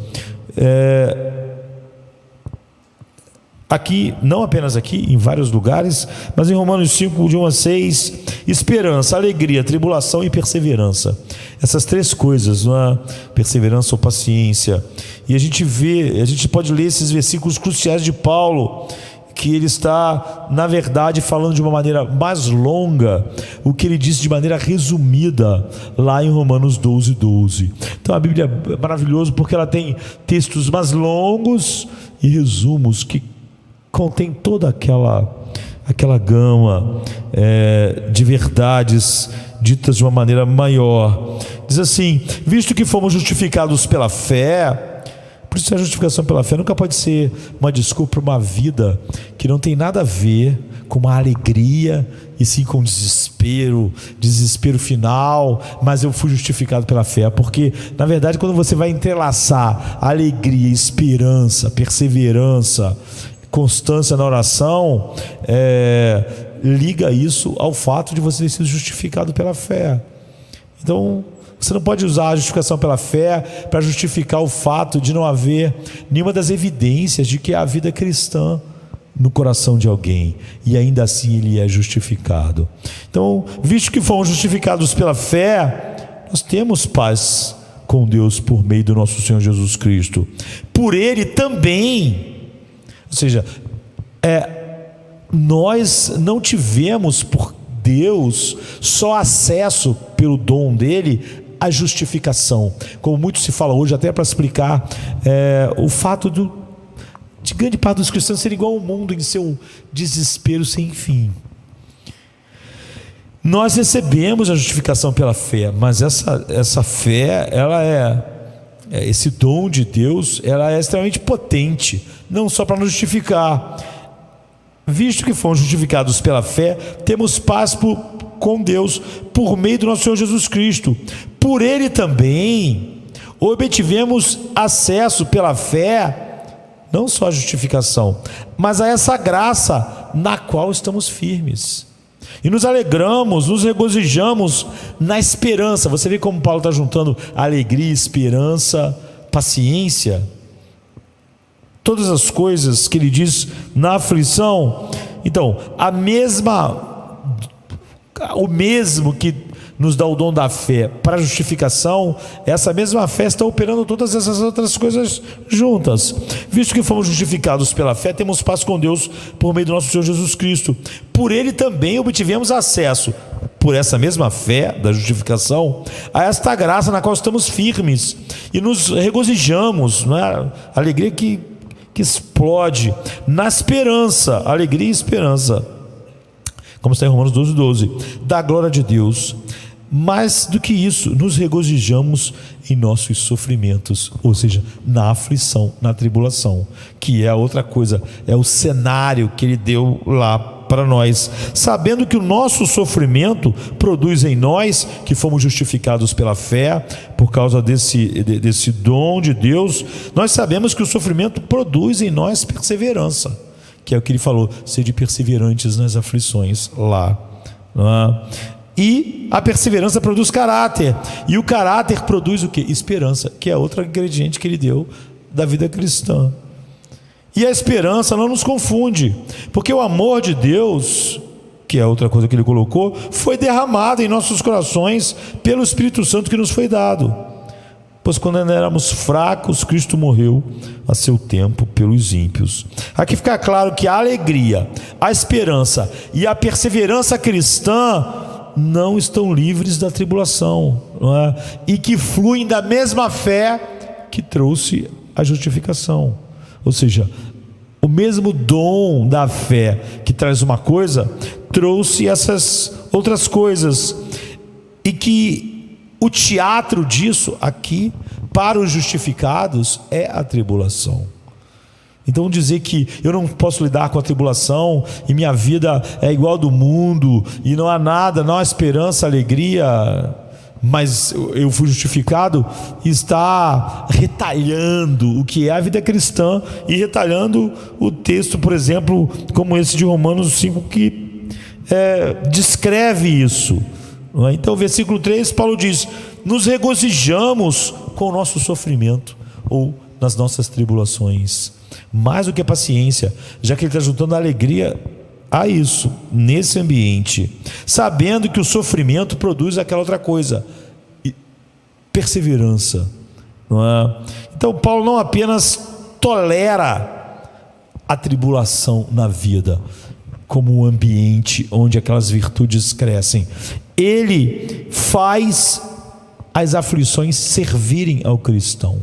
Aqui, não apenas aqui, em vários lugares, mas em Romanos 5:1-6, esperança, alegria, tribulação e perseverança. Essas três coisas, não é? Perseverança ou paciência. E a gente pode ler esses versículos cruciais de Paulo, que ele está, na verdade, falando de uma maneira mais longa o que ele disse de maneira resumida lá em Romanos 12:12. Então a Bíblia é maravilhosa porque ela tem textos mais longos e resumos que contém toda aquela gama de verdades ditas de uma maneira maior. Diz assim: visto que fomos justificados pela fé. Por isso a justificação pela fé nunca pode ser uma desculpa para uma vida que não tem nada a ver com uma alegria, e sim com desespero final. Mas eu fui justificado pela fé, porque na verdade quando você vai entrelaçar alegria, esperança, perseverança, constância na oração, liga isso ao fato de você ter sido justificado pela fé. Então você não pode usar a justificação pela fé para justificar o fato de não haver nenhuma das evidências de que há vida cristã no coração de alguém, e ainda assim ele é justificado. Então, visto que fomos justificados pela fé, nós temos paz com Deus por meio do nosso Senhor Jesus Cristo. Por Ele também, ou seja, nós não tivemos por Deus, só acesso pelo dom dele à justificação. Como muito se fala hoje, até para explicar o fato de grande parte dos cristãos ser igual ao mundo em seu desespero sem fim. Nós recebemos a justificação pela fé, mas essa fé, esse dom de Deus, ela é extremamente potente, não só para nos justificar. Visto que fomos justificados pela fé, temos paz com Deus por meio do nosso Senhor Jesus Cristo. Por Ele também obtivemos acesso pela fé, não só a justificação, mas a essa graça na qual estamos firmes. E nos alegramos, nos regozijamos na esperança. Você vê como Paulo está juntando alegria, esperança, paciência. Todas as coisas que ele diz na aflição. Então, o mesmo que nos dá o dom da fé para a justificação, essa mesma fé está operando todas essas outras coisas juntas. Visto que fomos justificados pela fé, temos paz com Deus por meio do nosso Senhor Jesus Cristo. Por Ele também obtivemos acesso, por essa mesma fé da justificação, a esta graça na qual estamos firmes e nos regozijamos, não é? Alegria que explode na esperança, alegria e esperança, como está em Romanos 12, da glória de Deus. Mais do que isso, nos regozijamos em nossos sofrimentos, ou seja, na aflição, na tribulação, que é a outra coisa, é o cenário que Ele deu lá para nós, sabendo que o nosso sofrimento produz em nós, que fomos justificados pela fé, por causa desse dom de Deus, nós sabemos que o sofrimento produz em nós perseverança, que é o que ele falou, sede perseverantes nas aflições lá, não é? E a perseverança produz caráter, e o caráter produz o quê? Esperança, que é outro ingrediente que ele deu da vida cristã. E a esperança não nos confunde, porque o amor de Deus, que é outra coisa que ele colocou, foi derramado em nossos corações pelo Espírito Santo que nos foi dado. Pois quando ainda éramos fracos, Cristo morreu a seu tempo pelos ímpios. Aqui fica claro que a alegria, a esperança e a perseverança cristã não estão livres da tribulação, não é? E que fluem da mesma fé que trouxe a justificação. Ou seja, o mesmo dom da fé que traz uma coisa, trouxe essas outras coisas, e que o teatro disso aqui, para os justificados, é a tribulação. Então dizer que eu não posso lidar com a tribulação e minha vida é igual a do mundo e não há nada, não há esperança, alegria, mas eu fui justificado, está retalhando o que é a vida cristã e retalhando o texto, por exemplo, como esse de Romanos 5, que descreve isso. Então, versículo 3, Paulo diz: nos regozijamos com o nosso sofrimento ou nas nossas tribulações, mais do que a paciência, já que ele está juntando a alegria a isso, nesse ambiente, sabendo que o sofrimento produz aquela outra coisa, perseverança, não é? Então Paulo não apenas tolera a tribulação na vida como um ambiente onde aquelas virtudes crescem, ele faz as aflições servirem ao cristão.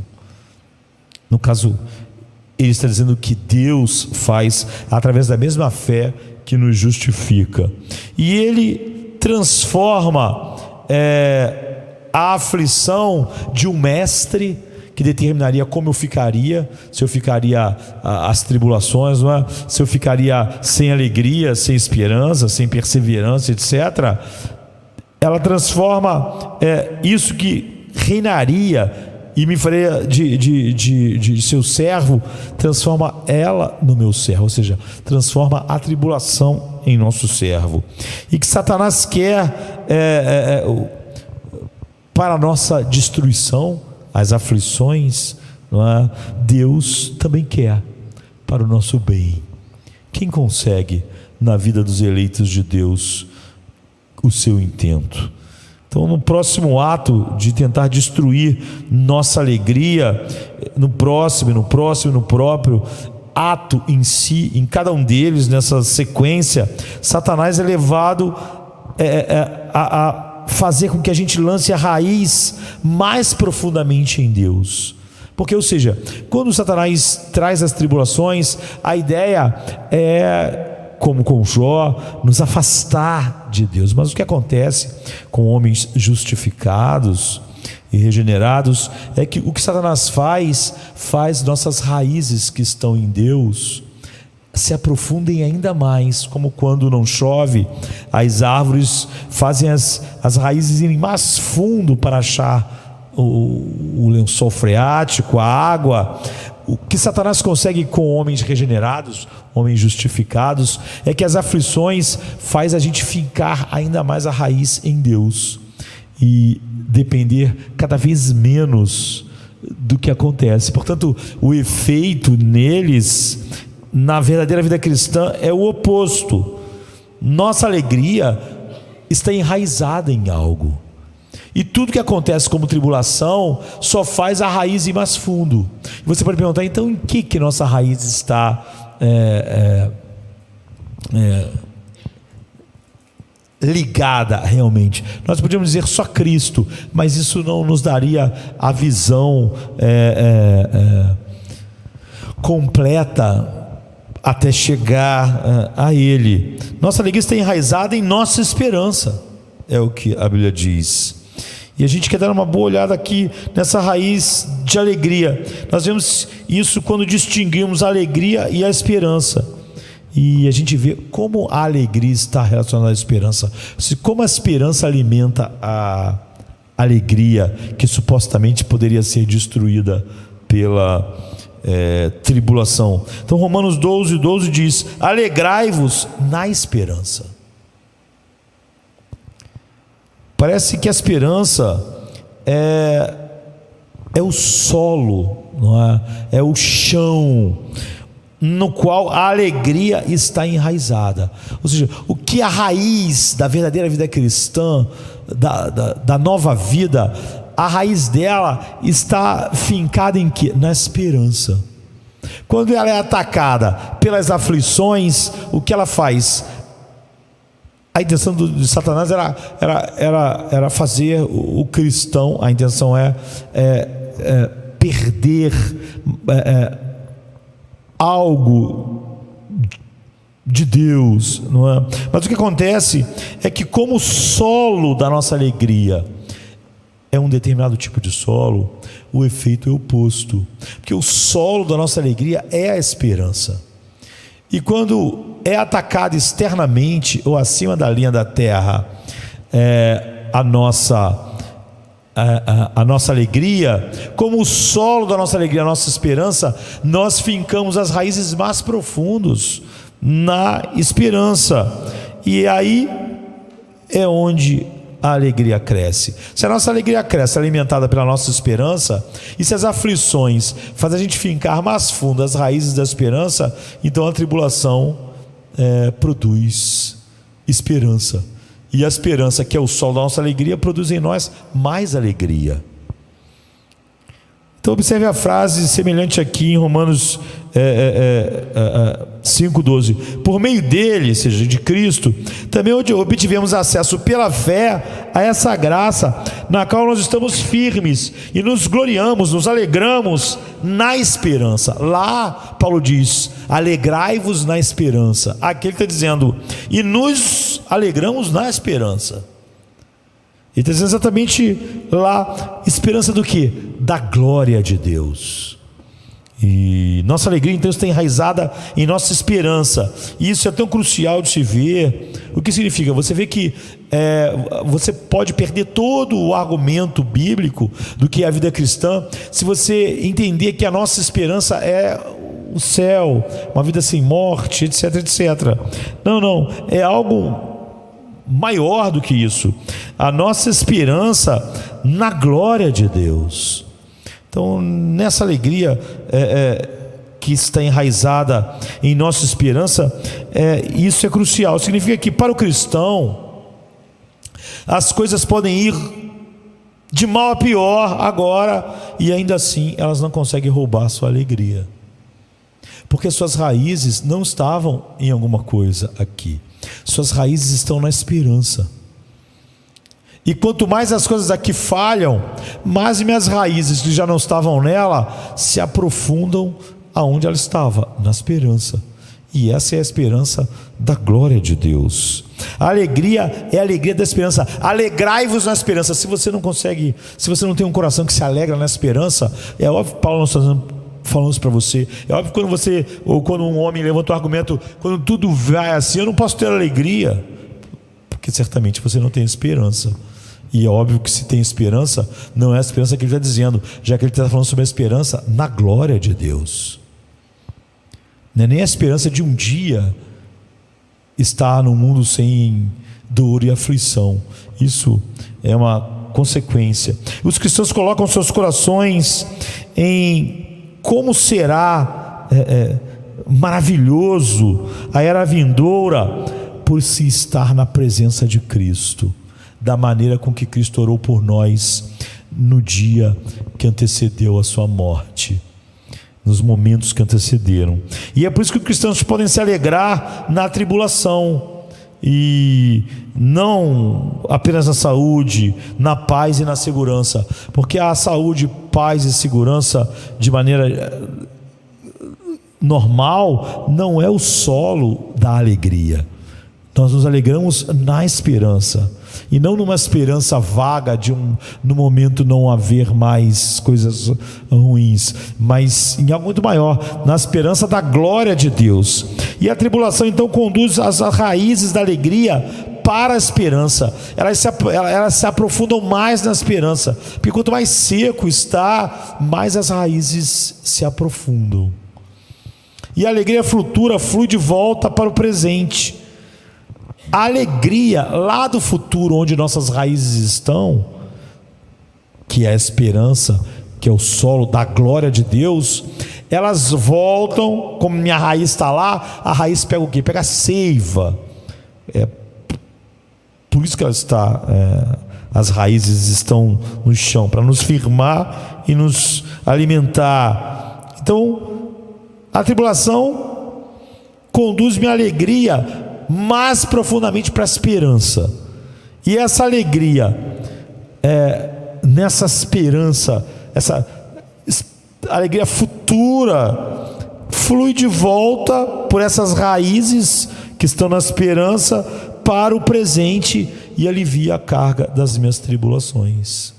No caso, ele está dizendo que Deus faz através da mesma fé que nos justifica, e ele transforma a aflição de um mestre que determinaria como eu ficaria, se eu ficaria as tribulações, não é? Se eu ficaria sem alegria, sem esperança, sem perseverança, etc. Ela transforma isso que reinaria e me faria de seu servo, transforma ela no meu servo, ou seja, transforma a tribulação em nosso servo. E que Satanás quer para a nossa destruição, as aflições, não é? Deus também quer para o nosso bem. Quem consegue na vida dos eleitos de Deus o seu intento? Então, no próximo ato de tentar destruir nossa alegria, no próximo, no próprio ato em si, em cada um deles, nessa sequência, Satanás é levado a fazer com que a gente lance a raiz mais profundamente em Deus. Porque, ou seja, quando Satanás traz as tribulações, a ideia é, como com Jó, nos afastar de Deus. Mas o que acontece com homens justificados e regenerados é que o que Satanás faz nossas raízes que estão em Deus se aprofundem ainda mais, como quando não chove, as árvores fazem as raízes irem mais fundo para achar o lençol freático, a água. O que Satanás consegue com homens regenerados, homens justificados, é que as aflições faz a gente fincar ainda mais a raiz em Deus e depender cada vez menos do que acontece. Portanto, o efeito neles, na verdadeira vida cristã, é o oposto. Nossa alegria está enraizada em algo. E tudo que acontece como tribulação só faz a raiz ir mais fundo. Você pode perguntar, então, em que nossa raiz está ligada realmente? Nós podíamos dizer só Cristo, mas isso não nos daria a visão completa até chegar a Ele. Nossa alegria está enraizada em nossa esperança, é o que a Bíblia diz. E a gente quer dar uma boa olhada aqui nessa raiz de alegria. Nós vemos isso quando distinguimos a alegria e a esperança. E a gente vê como a alegria está relacionada à esperança. Como a esperança alimenta a alegria que supostamente poderia ser destruída pela tribulação. Então Romanos 12:12 diz: alegrai-vos na esperança. Parece que a esperança é o solo, não é? É o chão no qual a alegria está enraizada. Ou seja, o que a raiz da verdadeira vida cristã, da nova vida, a raiz dela está fincada em quê? Na esperança. Quando ela é atacada pelas aflições, o que ela faz? A intenção de Satanás era fazer o cristão, a intenção é perder algo de Deus, não é? Mas o que acontece é que, como o solo da nossa alegria é um determinado tipo de solo, o efeito é oposto, porque o solo da nossa alegria é a esperança. E quando é atacado externamente ou acima da linha da terra a nossa alegria, como o solo da nossa alegria, a nossa esperança, nós fincamos as raízes mais profundos na esperança, e aí é onde a alegria cresce. Se a nossa alegria cresce alimentada pela nossa esperança, e se as aflições fazem a gente fincar mais fundo as raízes da esperança, então a tribulação produz esperança, e a esperança, que é o sol da nossa alegria, produz em nós mais alegria. Então observe a frase semelhante aqui em Romanos 5:12: por meio dele, ou seja, de Cristo, também obtivemos acesso pela fé a essa graça, na qual nós estamos firmes e nos gloriamos, nos alegramos na esperança. Lá Paulo diz: alegrai-vos na esperança. Aqui ele está dizendo: e nos alegramos na esperança. Ele está dizendo exatamente lá, esperança do quê? Da glória de Deus. E nossa alegria então está enraizada em nossa esperança, e isso é tão crucial de se ver. O que significa? Você vê que você pode perder todo o argumento bíblico do que é a vida cristã, se você entender que a nossa esperança é o céu, uma vida sem morte, etc, etc. Não, é algo maior do que isso. A nossa esperança na glória de Deus. Então, nessa alegria que está enraizada em nossa esperança, isso é crucial. Significa que para o cristão as coisas podem ir de mal a pior agora, e ainda assim elas não conseguem roubar a sua alegria, porque suas raízes não estavam em alguma coisa aqui. Suas raízes estão na esperança. E quanto mais as coisas aqui falham, mais minhas raízes que já não estavam nela se aprofundam aonde ela estava, na esperança. E essa é a esperança da glória de Deus. A alegria é a alegria da esperança. Alegrai-vos na esperança. Se você não consegue, se você não tem um coração que se alegra na esperança, é óbvio que Paulo não está falando isso para você. É óbvio que quando você, ou quando um homem levanta um argumento, quando tudo vai assim, eu não posso ter alegria, porque certamente você não tem esperança. E é óbvio que se tem esperança, não é a esperança que ele está dizendo, já que ele está falando sobre a esperança na glória de Deus. Não é nem a esperança de um dia estar num mundo sem dor e aflição. Isso é uma consequência. Os cristãos colocam seus corações em como será maravilhoso a era vindoura, por se estar na presença de Cristo, da maneira com que Cristo orou por nós no dia que antecedeu a sua morte, nos momentos que antecederam. E é por isso que os cristãos podem se alegrar na tribulação, e não apenas na saúde, na paz e na segurança, porque a saúde, paz e segurança de maneira normal não é o solo da alegria. Nós nos alegramos na esperança, e não numa esperança vaga de no momento não haver mais coisas ruins, mas em algo muito maior, na esperança da glória de Deus. E a tribulação então conduz as raízes da alegria para a esperança. Elas se aprofundam mais na esperança, porque quanto mais seco está, mais as raízes se aprofundam. E a alegria flui de volta para o presente. A alegria lá do futuro, onde nossas raízes estão, que é a esperança, que é o solo da glória de Deus, elas voltam, como minha raiz está lá, a raiz pega o quê? Pega a seiva. Por isso que ela está, as raízes estão no chão, para nos firmar e nos alimentar. Então, a tribulação conduz minha alegria mais profundamente para a esperança. E essa alegria, nessa esperança, essa alegria futura, flui de volta por essas raízes que estão na esperança para o presente e alivia a carga das minhas tribulações.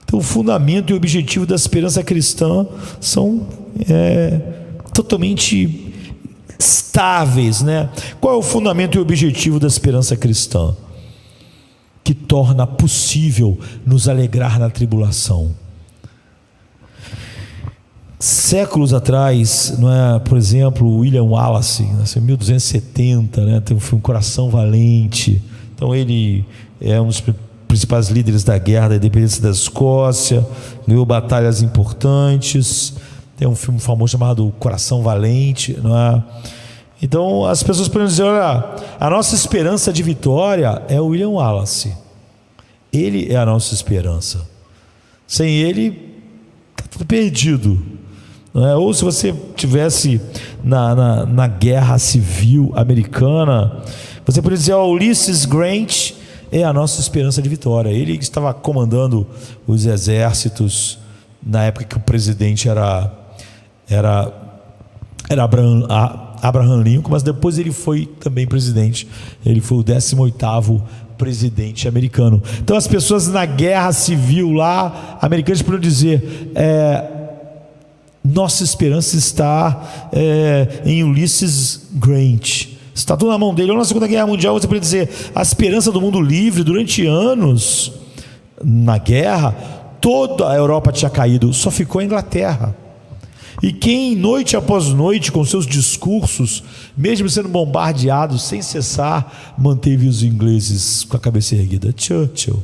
Então, o fundamento e o objetivo da esperança cristã são totalmente estáveis, né? Qual é o fundamento e o objetivo da esperança cristã? Que torna possível nos alegrar na tribulação. Séculos atrás, não é? Por exemplo, William Wallace, nasceu em 1270, né? Tem um filme Coração Valente. Então ele é um dos principais líderes da guerra da independência da Escócia, ganhou batalhas importantes. Tem um filme famoso chamado Coração Valente, não é? Então as pessoas podem dizer: olha, a nossa esperança de vitória é o William Wallace. Ele é a nossa esperança. Sem ele, está tudo perdido, não é? Ou se você tivesse na guerra civil americana, você poderia dizer: ó, Ulysses Grant é a nossa esperança de vitória. Ele estava comandando os exércitos na época que o presidente era Abraham Lincoln, mas depois ele foi também presidente. Ele foi o 18º presidente americano. Então as pessoas na guerra civil lá, americanas, poderiam dizer: nossa esperança está em Ulysses Grant. Está tudo na mão dele. Ou na Segunda Guerra Mundial, você poderia dizer: a esperança do mundo livre. Durante anos, na guerra, toda a Europa tinha caído, só ficou a Inglaterra. E quem, noite após noite, com seus discursos, mesmo sendo bombardeados sem cessar, manteve os ingleses com a cabeça erguida? Churchill.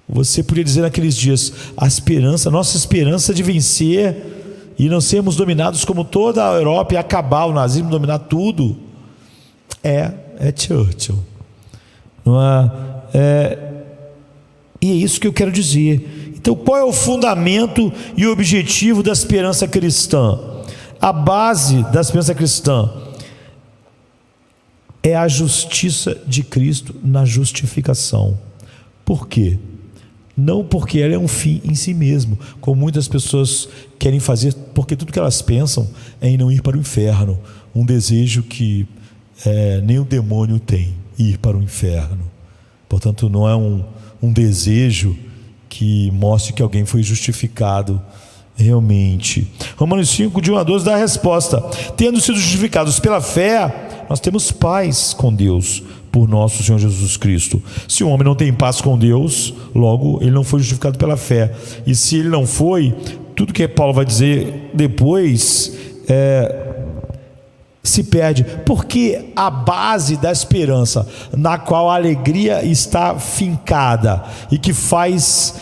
Você podia dizer naqueles dias: a esperança, nossa esperança de vencer e não sermos dominados como toda a Europa e acabar o nazismo, dominar tudo, é Churchill. Não e é isso que eu quero dizer. Então, qual é o fundamento e o objetivo da esperança cristã? A base da esperança cristã é a justiça de Cristo na justificação. Por quê? Não porque ela é um fim em si mesmo, como muitas pessoas querem fazer, porque tudo que elas pensam é em não ir para o inferno, um desejo que nem o demônio tem, ir para o inferno. Portanto, não é um desejo que mostre que alguém foi justificado realmente. Romanos 5, de 1 a 12 dá a resposta: tendo sido justificados pela fé, nós temos paz com Deus por nosso Senhor Jesus Cristo. Se o homem não tem paz com Deus, logo ele não foi justificado pela fé. E se ele não foi, tudo que Paulo vai dizer depois se perde, porque a base da esperança, na qual a alegria está fincada e que faz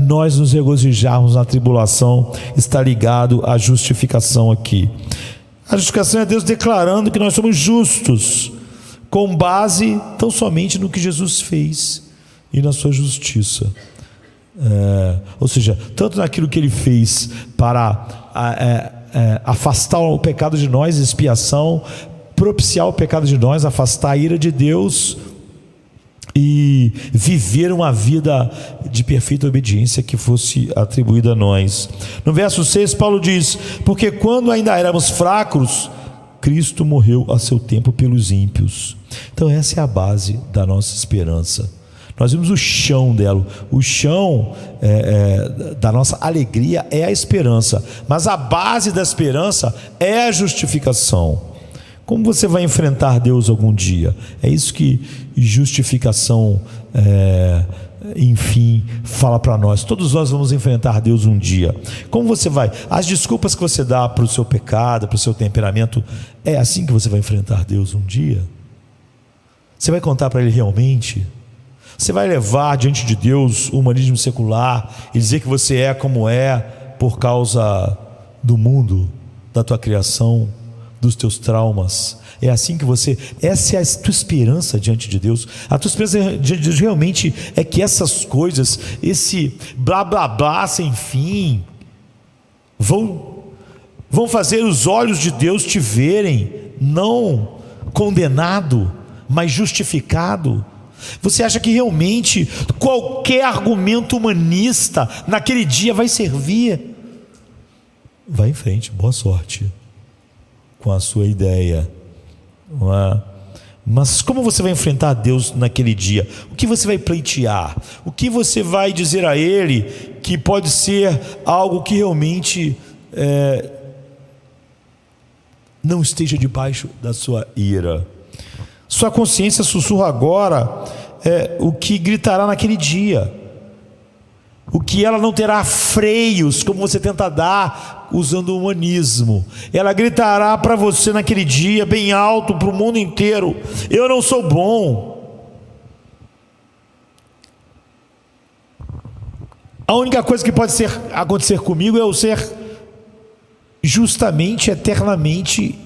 nós nos regozijarmos na tribulação, está ligado à justificação aqui. A justificação é Deus declarando que nós somos justos, com base tão somente no que Jesus fez e na sua justiça. Ou seja, tanto naquilo que ele fez para afastar o pecado de nós, expiação, propiciar o pecado de nós, afastar a ira de Deus e viver uma vida de perfeita obediência que fosse atribuída a nós. No verso 6, Paulo diz: porque quando ainda éramos fracos, Cristo morreu a seu tempo pelos ímpios. Então essa é a base da nossa esperança. Nós vimos o chão dela, o chão da nossa alegria é a esperança, mas a base da esperança é a justificação. Como você vai enfrentar Deus algum dia? É isso que justificação, enfim, fala para nós. Todos nós vamos enfrentar Deus um dia. Como você vai? As desculpas que você dá para o seu pecado, para o seu temperamento, é assim que você vai enfrentar Deus um dia? Você vai contar para Ele realmente? Você vai levar diante de Deus o humanismo secular e dizer que você é como é por causa do mundo, da tua criação, dos teus traumas? É assim que essa é a tua esperança diante de Deus. A tua esperança diante de Deus realmente é que essas coisas, esse blá blá blá sem fim, vão fazer os olhos de Deus te verem não condenado, mas justificado. Você acha que realmente qualquer argumento humanista naquele dia vai servir? Vai em frente, boa sorte com a sua ideia, não é? Mas como você vai enfrentar Deus naquele dia? O que você vai pleitear? O que você vai dizer a Ele que pode ser algo que realmente não esteja debaixo da sua ira? Sua consciência sussurra agora o que gritará naquele dia, o que ela não terá freios, como você tenta dar usando o humanismo. Ela gritará para você naquele dia, bem alto, para o mundo inteiro: eu não sou bom. A única coisa que pode acontecer comigo é eu ser justamente, eternamente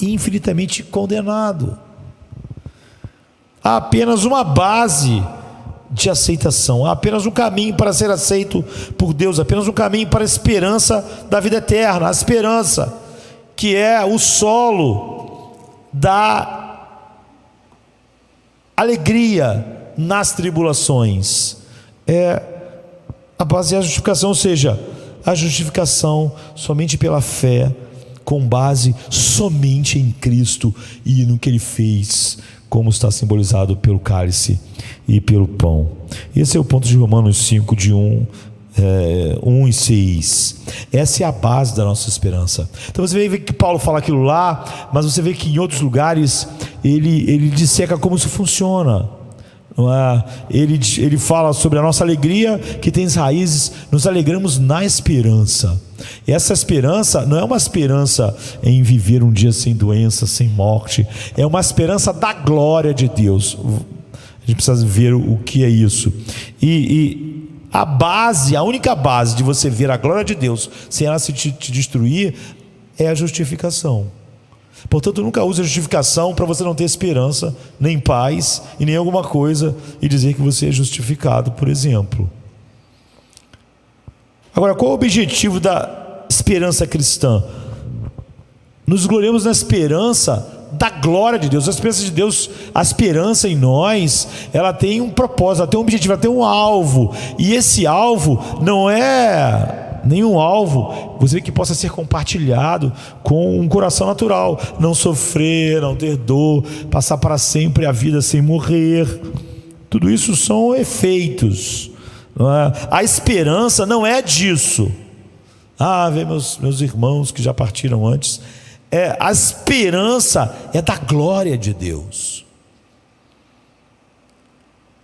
e infinitamente condenado. Há apenas uma base de aceitação, há apenas um caminho para ser aceito por Deus, apenas um caminho para a esperança da vida eterna, a esperança que é o solo da alegria nas tribulações. A base é a justificação, ou seja, a justificação somente pela fé, com base somente em Cristo e no que Ele fez, como está simbolizado pelo cálice e pelo pão. Esse é o ponto de Romanos 5, de 1 e 6. Essa é a base da nossa esperança. Então você vê que Paulo fala aquilo lá, mas você vê que em outros lugares ele disseca como isso funciona. Ele fala sobre a nossa alegria que tem raízes, nos alegramos na esperança. E essa esperança não é uma esperança em viver um dia sem doença, sem morte, é uma esperança da glória de Deus. A gente precisa ver o que é isso. E a base, a única base de você ver a glória de Deus sem ela te destruir é a justificação. Portanto, nunca use a justificação para você não ter esperança, nem paz e nem alguma coisa e dizer que você é justificado, por exemplo. Agora, qual é o objetivo da esperança cristã? Nos gloriamos na esperança da glória de Deus. A esperança de Deus, a esperança em nós, ela tem um propósito, ela tem um objetivo, ela tem um alvo. E esse alvo não é nenhum alvo, você vê, que possa ser compartilhado com um coração natural. Não sofrer, não ter dor, passar para sempre a vida sem morrer. Tudo isso são efeitos. Não é? A esperança não é disso. Vê meus irmãos que já partiram antes. A esperança é da glória de Deus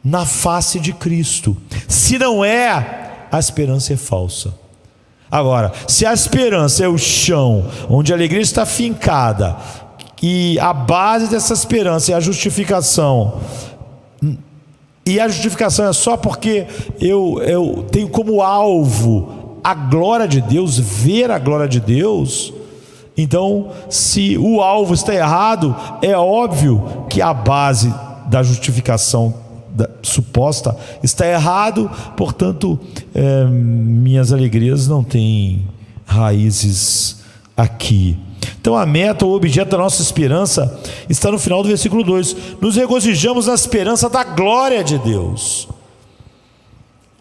na face de Cristo. Se não é, a esperança é falsa. Agora, se a esperança é o chão onde a alegria está fincada, e a base dessa esperança é a justificação, e a justificação é só porque eu tenho como alvo a glória de Deus, ver a glória de Deus, então, se o alvo está errado, é óbvio que a base da justificação suposta está errado. Portanto, minhas alegrias não têm raízes aqui. Então, a meta, o objeto da nossa esperança está no final do versículo 2. Nos regozijamos na esperança da glória de Deus.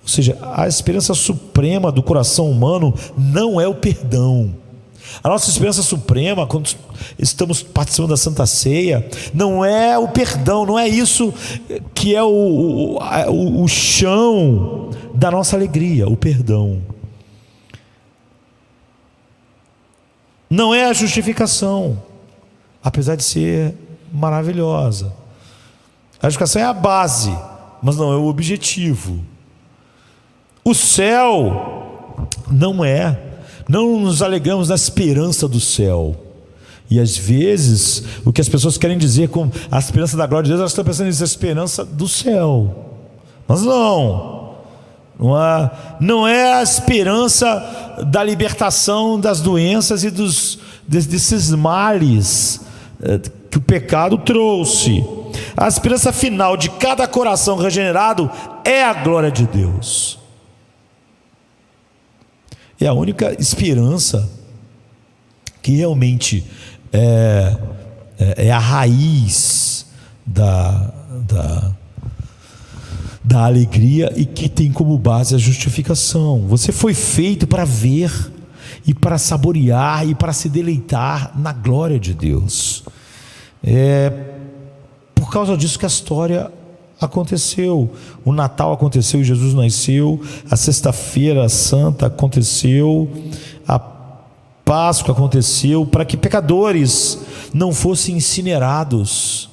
Ou seja, a esperança suprema do coração humano não é o perdão. A nossa esperança suprema, quando estamos participando da Santa Ceia, não é o perdão, não é isso que é o chão da nossa alegria, o perdão. Não é a justificação, apesar de ser maravilhosa. A justificação é a base, mas não é o objetivo. O céu não nos alegramos na esperança do céu. E às vezes, o que as pessoas querem dizer com a esperança da glória de Deus, elas estão pensando nisso, a esperança do céu. Mas não é a esperança da libertação das doenças e desses males que o pecado trouxe. A esperança final de cada coração regenerado é a glória de Deus. É a única esperança que realmente é a raiz da alegria e que tem como base a justificação. Você foi feito para ver e para saborear e para se deleitar na glória de Deus. Por causa disso que a história aconteceu. O Natal aconteceu e Jesus nasceu. A Sexta-feira Santa aconteceu. A Páscoa aconteceu para que pecadores não fossem incinerados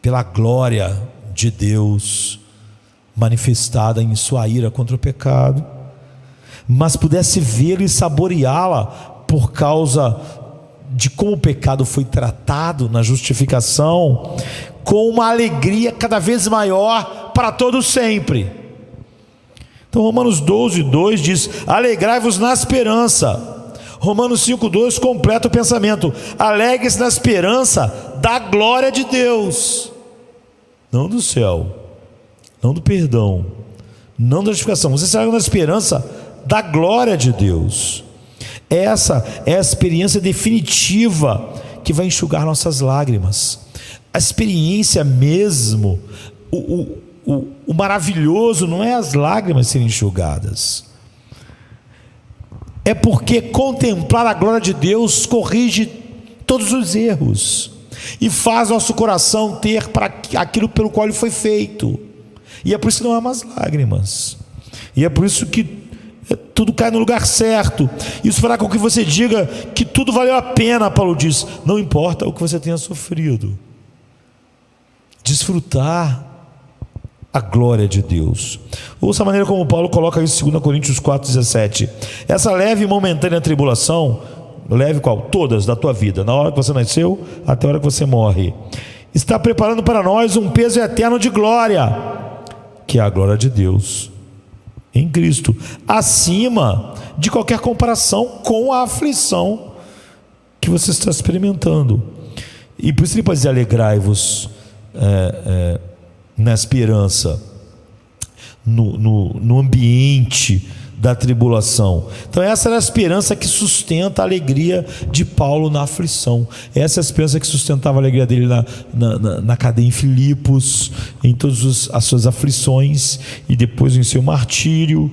pela glória de Deus manifestada em sua ira contra o pecado, mas pudesse vê-la e saboreá-la por causa de como o pecado foi tratado na justificação, com uma alegria cada vez maior para todos sempre. Então Romanos 12:2 diz: alegrai-vos na esperança. Romanos 5:2 completa o pensamento: alegre-se na esperança da glória de Deus, não do céu, não do perdão, não da justificação. Você se alegra na esperança da glória de Deus. Essa é a experiência definitiva que vai enxugar nossas lágrimas. A experiência mesmo, o maravilhoso não é as lágrimas serem enxugadas, é porque contemplar a glória de Deus corrige todos os erros e faz nosso coração ter para aquilo pelo qual ele foi feito. E é por isso que não há mais lágrimas, e é por isso que tudo cai no lugar certo. Isso fará com que você diga que tudo valeu a pena. Paulo diz: não importa o que você tenha sofrido, desfrutar a glória de Deus. Ouça a maneira como Paulo coloca isso em 2 Coríntios 4,17. Essa leve e momentânea tribulação, leve qual? Todas da tua vida, na hora que você nasceu até a hora que você morre, está preparando para nós um peso eterno de glória, que é a glória de Deus em Cristo, acima de qualquer comparação com a aflição que você está experimentando. E por isso ele pode dizer: alegrai-vos na esperança, no ambiente da tribulação. Então essa era a esperança que sustenta a alegria de Paulo na aflição. Essa é a esperança que sustentava a alegria dele na cadeia em Filipos, em todas as suas aflições e depois em seu martírio.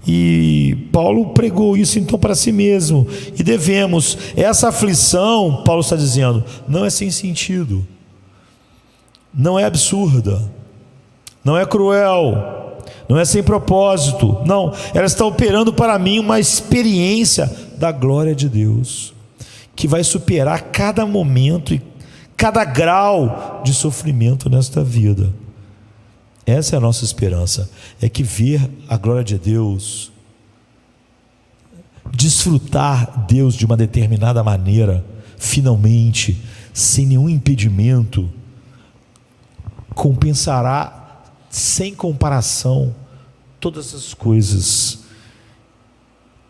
E Paulo pregou isso então para si mesmo. E devemos, essa aflição, Paulo está dizendo, não é sem sentido, não é absurda, não é cruel, não é sem propósito, não, ela está operando para mim uma experiência da glória de Deus, que vai superar cada momento e cada grau de sofrimento nesta vida. Essa é a nossa esperança, é que ver a glória de Deus, desfrutar Deus de uma determinada maneira, finalmente, sem nenhum impedimento, compensará sem comparação todas as coisas.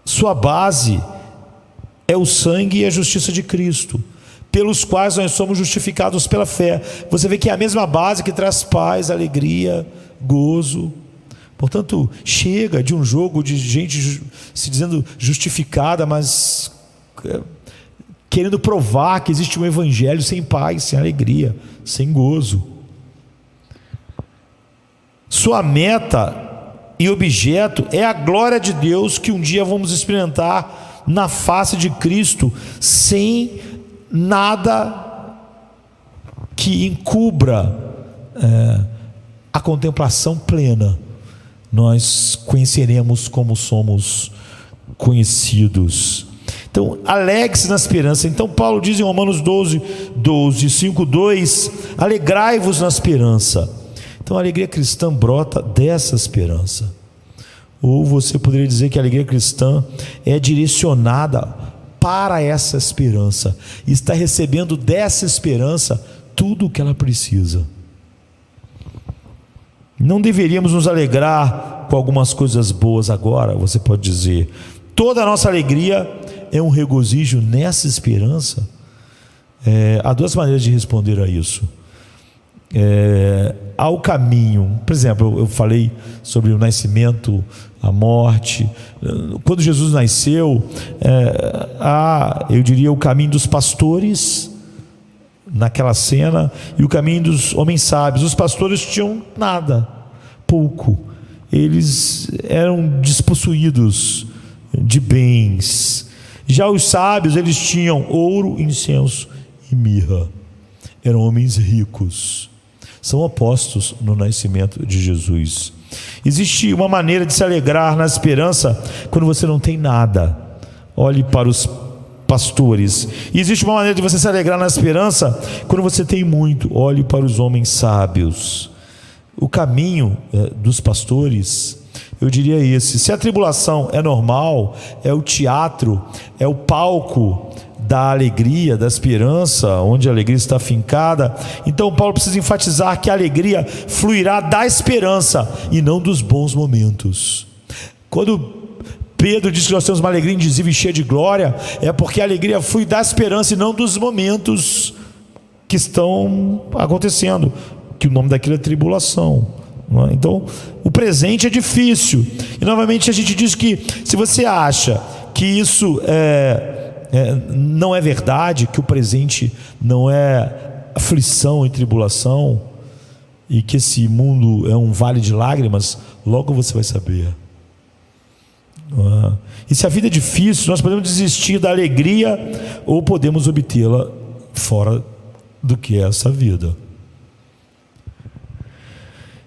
Sua base é o sangue e a justiça de Cristo, pelos quais nós somos justificados pela fé. Você vê que é a mesma base que traz paz, alegria, gozo. Portanto, chega de um jogo de gente se dizendo justificada, mas querendo provar que existe um evangelho sem paz, sem alegria, sem gozo. Sua meta e objeto é a glória de Deus que um dia vamos experimentar na face de Cristo, sem nada que encubra a contemplação plena. Nós conheceremos como somos conhecidos. Então, alegre-se na esperança. Então, Paulo diz em Romanos 12, 5, 2: alegrai-vos na esperança. Então, a alegria cristã brota dessa esperança. Ou você poderia dizer que a alegria cristã é direcionada para essa esperança, e está recebendo dessa esperança tudo o que ela precisa. Não deveríamos nos alegrar com algumas coisas boas agora, você pode dizer. Toda a nossa alegria é um regozijo nessa esperança? Há duas maneiras de responder a isso. Há o caminho, por exemplo, eu falei sobre o nascimento, a morte. Quando Jesus nasceu, eu diria, o caminho dos pastores naquela cena e o caminho dos homens sábios. Os pastores tinham nada, pouco, eles eram despossuídos de bens. Já os sábios, eles tinham ouro, incenso e mirra, eram homens ricos. São opostos no nascimento de Jesus. Existe uma maneira de se alegrar na esperança quando você não tem nada. Olhe para os pastores. E existe uma maneira de você se alegrar na esperança quando você tem muito. Olhe para os homens sábios. O caminho dos pastores, eu diria esse: se a tribulação é normal, é o teatro, é o palco da alegria, da esperança, onde a alegria está fincada, então Paulo precisa enfatizar que a alegria fluirá da esperança e não dos bons momentos. Quando Pedro diz que nós temos uma alegria indizível e cheia de glória, é porque a alegria flui da esperança e não dos momentos que estão acontecendo, que o nome daquilo é tribulação. Então, o presente é difícil. E novamente a gente diz que se você acha que isso não é verdade, que o presente não é aflição e tribulação, e que esse mundo é um vale de lágrimas, logo você vai saber. E se a vida é difícil, nós podemos desistir da alegria ou podemos obtê-la fora do que é essa vida.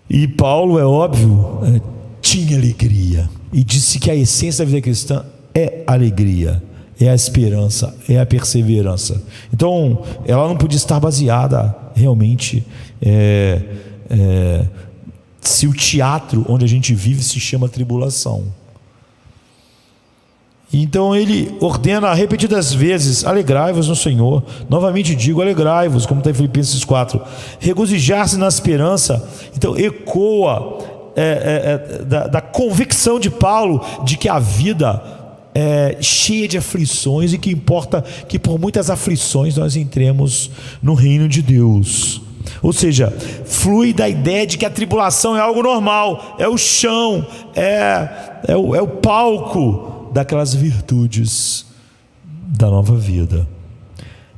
E Paulo, é óbvio, tinha alegria e disse que a essência da vida cristã é alegria, é a esperança, é a perseverança. Então, ela não podia estar baseada realmente se o teatro onde a gente vive se chama tribulação. Então ele ordena repetidas vezes: alegrai-vos no Senhor. Novamente digo, alegrai-vos, como está em Filipenses 4. Regozijar-se na esperança. Então ecoa da convicção de Paulo de que a vida é cheia de aflições e que importa que por muitas aflições nós entremos no reino de Deus. Ou seja, flui da ideia de que a tribulação é algo normal, é o chão, é o palco daquelas virtudes da nova vida.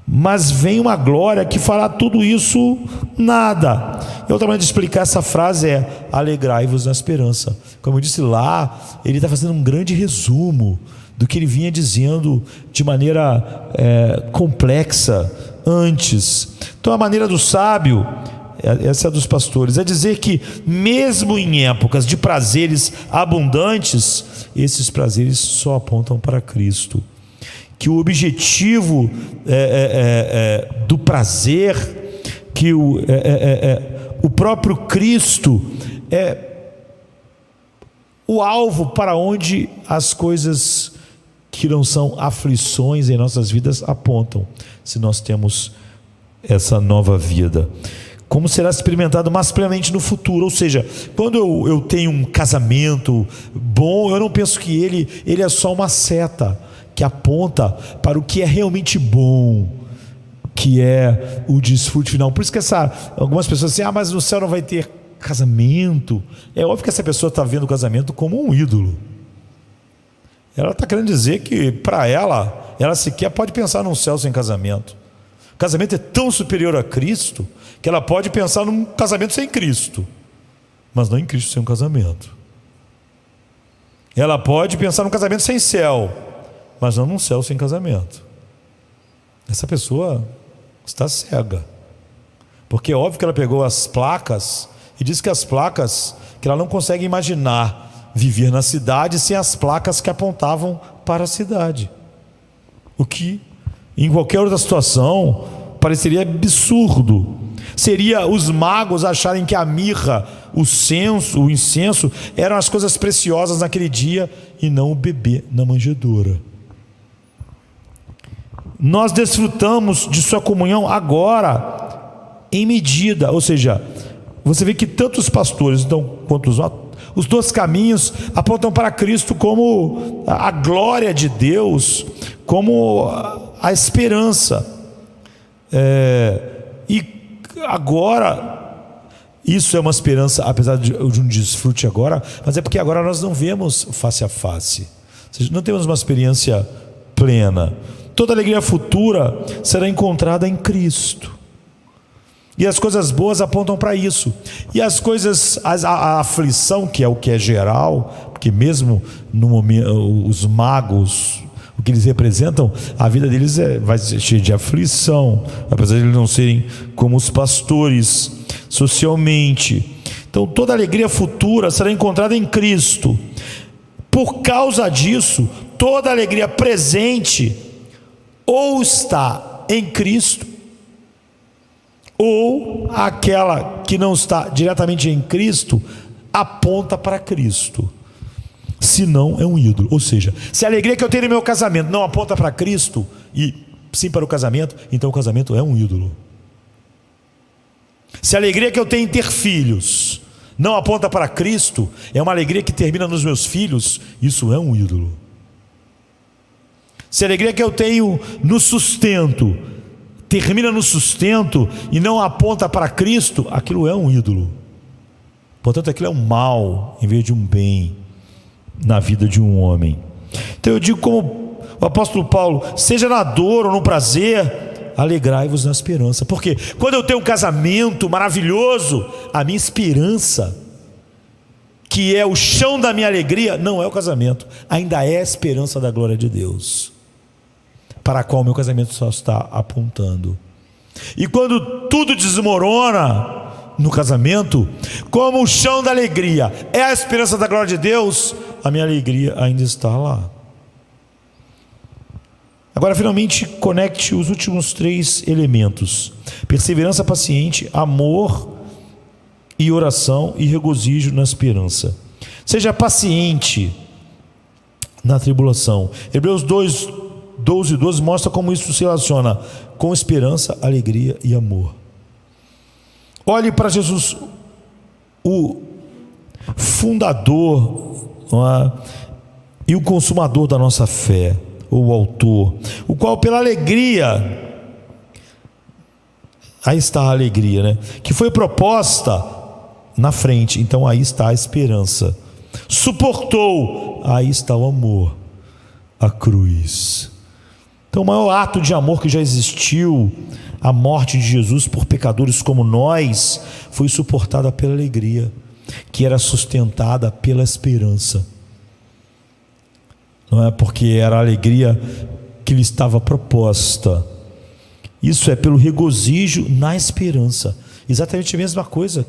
Mas vem uma glória que fará tudo isso nada. E outra maneira de explicar essa frase é: alegrai-vos na esperança. Como eu disse lá, ele está fazendo um grande resumo do que ele vinha dizendo de maneira complexa antes. Então a maneira do sábio, essa é a dos pastores, é dizer que mesmo em épocas de prazeres abundantes, esses prazeres só apontam para Cristo. Que o objetivo do prazer, que o próprio Cristo é o alvo para onde as coisas que não são aflições em nossas vidas apontam, se nós temos essa nova vida. Como será experimentado mais plenamente no futuro. Ou seja, quando eu tenho um casamento bom, eu não penso que ele é só uma seta que aponta para o que é realmente bom, que é o desfrute final. Por isso que algumas pessoas dizem: mas no céu não vai ter casamento. É óbvio que essa pessoa está vendo o casamento como um ídolo. Ela está querendo dizer que para ela sequer pode pensar num céu sem casamento. O casamento é tão superior a Cristo que ela pode pensar num casamento sem Cristo, mas não em Cristo sem um casamento. Ela pode pensar num casamento sem céu, mas não num céu sem casamento. Essa pessoa está cega, porque é óbvio que ela pegou as placas e disse que que ela não consegue imaginar viver na cidade sem as placas que apontavam para a cidade, o que em qualquer outra situação pareceria absurdo. Seria os magos acharem que a mirra, o incenso eram as coisas preciosas naquele dia e não o bebê na manjedoura. Nós desfrutamos de sua comunhão agora em medida, ou seja, você vê que tanto os pastores quanto os dois caminhos apontam para Cristo como a glória de Deus, como a esperança. E agora, isso é uma esperança, apesar de um desfrute agora, mas é porque agora nós não vemos face a face, ou seja, não temos uma experiência plena. Toda alegria futura será encontrada em Cristo. E as coisas boas apontam para isso. E as coisas, a aflição, que é o que é geral, porque mesmo no momento, os magos, o que eles representam, a vida deles vai ser cheia de aflição, apesar de eles não serem como os pastores socialmente. Então toda alegria futura será encontrada em Cristo. Por causa disso, toda alegria presente ou está em Cristo, ou aquela que não está diretamente em Cristo aponta para Cristo, se não é um ídolo. Ou seja, se a alegria que eu tenho no meu casamento não aponta para Cristo e sim para o casamento, então o casamento é um ídolo. Se a alegria que eu tenho em ter filhos não aponta para Cristo, é uma alegria que termina nos meus filhos, isso é um ídolo. Se a alegria que eu tenho no sustento termina no sustento e não aponta para Cristo, aquilo é um ídolo. Portanto, aquilo é um mal em vez de um bem na vida de um homem. Então eu digo como o apóstolo Paulo: seja na dor ou no prazer, alegrai-vos na esperança. Porque quando eu tenho um casamento maravilhoso, a minha esperança, que é o chão da minha alegria, não é o casamento, ainda é a esperança da glória de Deus, para a qual meu casamento só está apontando. E quando tudo desmorona no casamento, como o chão da alegria é a esperança da glória de Deus, a minha alegria ainda está lá. Agora, finalmente, conecte os últimos 3 elementos: perseverança paciente, amor e oração, e regozijo na esperança. Seja paciente na tribulação. Hebreus 2:12 e 12 mostra como isso se relaciona com esperança, alegria e amor. Olhe para Jesus, o fundador e o consumador da nossa fé, ou o autor, o qual pela alegria Aí está a alegria, né? Que foi proposta na frente, então aí está a esperança. Suportou, aí está o amor, a cruz. Então o maior ato de amor que já existiu, a morte de Jesus por pecadores como nós, foi suportada pela alegria, que era sustentada pela esperança. Não é porque era a alegria que lhe estava proposta. Isso é pelo regozijo na esperança. Exatamente a mesma coisa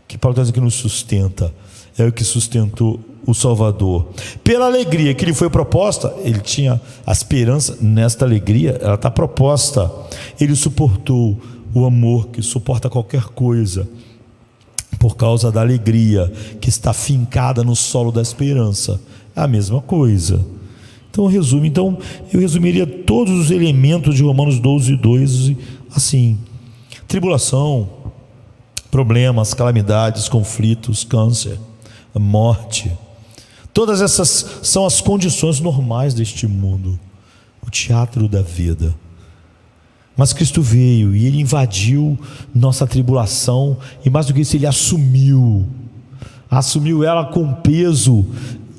que Paulo está dizendo que nos sustenta. É o que sustentou o Salvador. Pela alegria que lhe foi proposta, ele tinha a esperança nesta alegria, ela está proposta. Ele suportou o amor que suporta qualquer coisa, por causa da alegria que está fincada no solo da esperança. É a mesma coisa. Então eu resumiria todos os elementos de Romanos 12:2 assim: tribulação, problemas, calamidades, conflitos, câncer, morte. Todas essas são as condições normais deste mundo, o teatro da vida. Mas Cristo veio e Ele invadiu nossa tribulação, e mais do que isso, Ele assumiu ela com um peso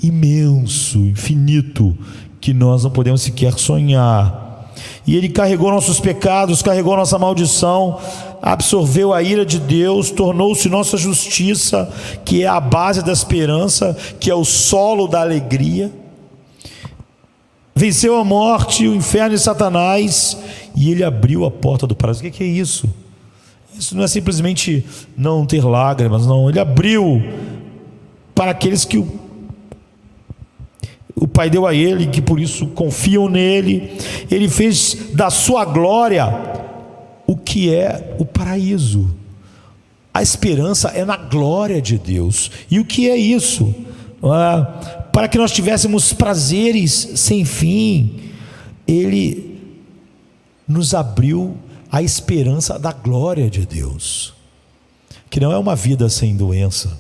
imenso, infinito, que nós não podemos sequer sonhar. E Ele carregou nossos pecados, carregou nossa maldição, absorveu a ira de Deus, tornou-se nossa justiça, que é a base da esperança, que é o solo da alegria. Venceu a morte, o inferno e Satanás, e Ele abriu a porta do paraíso. O que é isso? Isso não é simplesmente não ter lágrimas, não. Ele abriu para aqueles que o Pai deu a Ele, que por isso confiam nele. Ele fez da sua glória o que é o paraíso. A esperança é na glória de Deus. E o que é isso? Para que nós tivéssemos prazeres sem fim, Ele nos abriu a esperança da glória de Deus, que não é uma vida sem doença,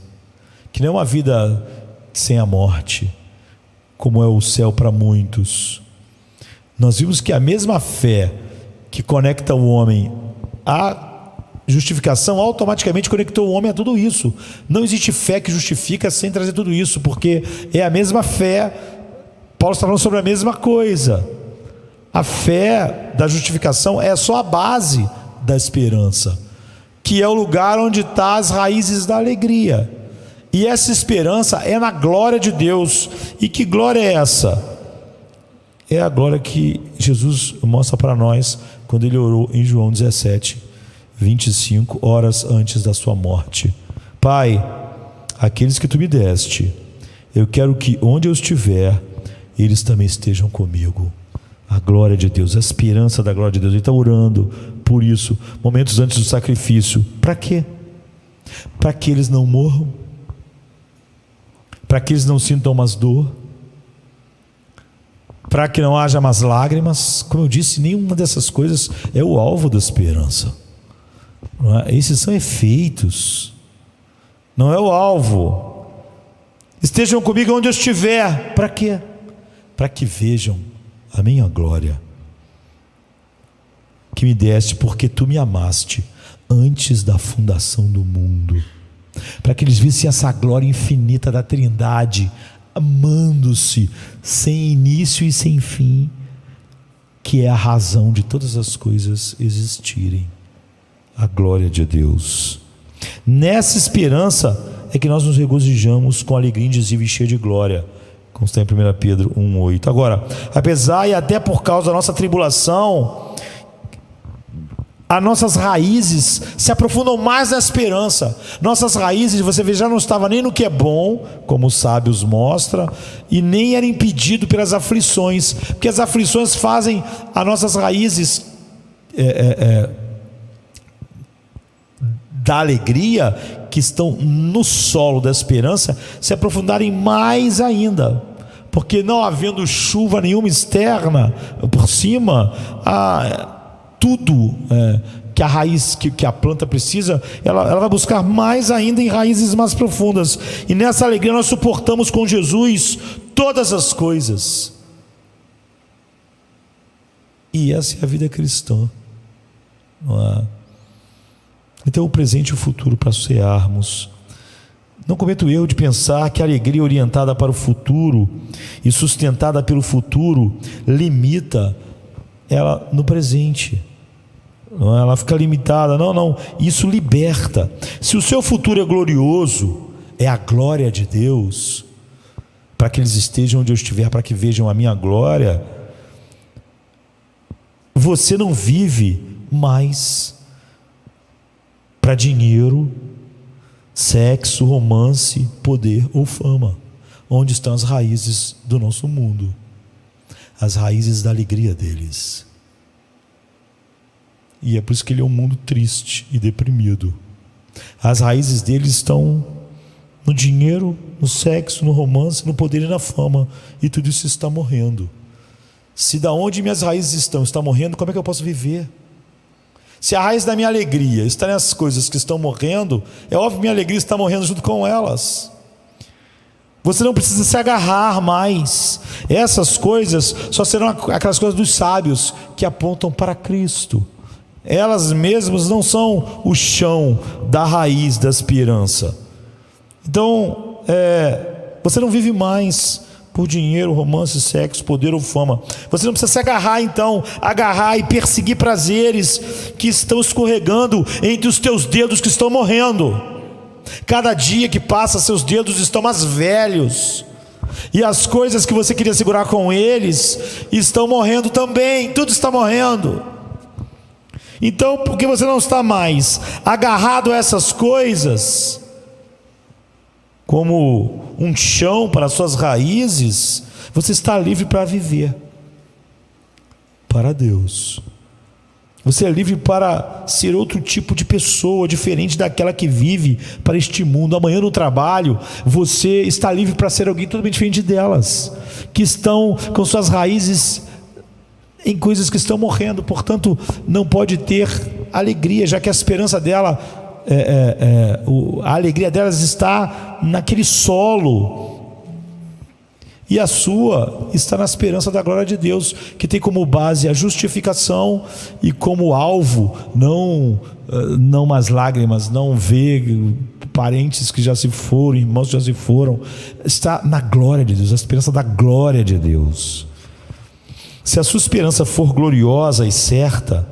que não é uma vida sem a morte, como é o céu para muitos. Nós vimos que a mesma fé que conecta o homem à justificação, automaticamente conectou o homem a tudo isso. Não existe fé que justifica sem trazer tudo isso, porque é a mesma fé. Paulo está falando sobre a mesma coisa. A fé da justificação é só a base da esperança, que é o lugar onde estão as raízes da alegria. E essa esperança é na glória de Deus. E que glória é essa? É a glória que Jesus mostra para nós quando Ele orou em João 17:25, horas antes da sua morte. Pai, aqueles que Tu me deste, eu quero que onde eu estiver, eles também estejam comigo. A glória de Deus, a esperança da glória de Deus. Ele está orando por isso, momentos antes do sacrifício. Para quê? Para que eles não morram, para que eles não sintam mais dor, para que não haja mais lágrimas. Como eu disse, nenhuma dessas coisas é o alvo da esperança. Não é? Esses são efeitos, não é o alvo. Estejam comigo onde eu estiver. Para quê? Para que vejam a minha glória, que me deste porque Tu me amaste antes da fundação do mundo. Para que eles vissem essa glória infinita da Trindade, amando-se sem início e sem fim, que é a razão de todas as coisas existirem. A glória de Deus. Nessa esperança é que nós nos regozijamos com alegria indizível e cheia de glória, como está em 1 Pedro 1:8. Agora, apesar e até por causa da nossa tribulação, as nossas raízes se aprofundam mais na esperança. Nossas raízes, você vê, já não estava nem no que é bom, como os sábios mostram, e nem era impedido pelas aflições, porque as aflições fazem as nossas raízes da alegria, que estão no solo da esperança, se aprofundarem mais ainda, porque não havendo chuva nenhuma externa por cima, tudo que a raiz, que a planta precisa, ela vai buscar mais ainda em raízes mais profundas. E nessa alegria nós suportamos com Jesus todas as coisas. E essa é a vida cristã, não é? Então o presente e o futuro para cearmos. Não cometa o erro de pensar que a alegria orientada para o futuro e sustentada pelo futuro limita ela no presente. Não, ela fica limitada. Não, isso liberta. Se o seu futuro é glorioso, é a glória de Deus, para que eles estejam onde eu estiver, para que vejam a minha glória, você não vive mais para dinheiro, sexo, romance, poder ou fama. Onde estão as raízes do nosso mundo? As raízes da alegria deles. E é por isso que ele é um mundo triste e deprimido. As raízes deles estão no dinheiro, no sexo, no romance, no poder e na fama. E tudo isso está morrendo. Se da onde minhas raízes está morrendo, como é que eu posso viver? Se a raiz da minha alegria está nessas coisas que estão morrendo, é óbvio que minha alegria está morrendo junto com elas. Você não precisa se agarrar mais. Essas coisas só serão aquelas coisas dos sábios que apontam para Cristo. Elas mesmas não são o chão da raiz da esperança. Então, você não vive mais por dinheiro, romance, sexo, poder ou fama. Você não precisa se agarrar então, agarrar e perseguir prazeres que estão escorregando entre os teus dedos que estão morrendo. Cada dia que passa, seus dedos estão mais velhos, e as coisas que você queria segurar com eles estão morrendo também. Tudo está morrendo. Então, porque você não está mais agarrado a essas coisas como um chão para suas raízes, você está livre para viver para Deus. Você é livre para ser outro tipo de pessoa, diferente daquela que vive para este mundo. Amanhã no trabalho, você está livre para ser alguém totalmente diferente delas, que estão com suas raízes em coisas que estão morrendo. Portanto, não pode ter alegria, já que a esperança dela, a alegria delas está naquele solo, e a sua está na esperança da glória de Deus, que tem como base a justificação e como alvo não mais lágrimas, não ver parentes que já se foram, irmãos que já se foram. Está na glória de Deus, a esperança da glória de Deus. Se a sua esperança for gloriosa e certa,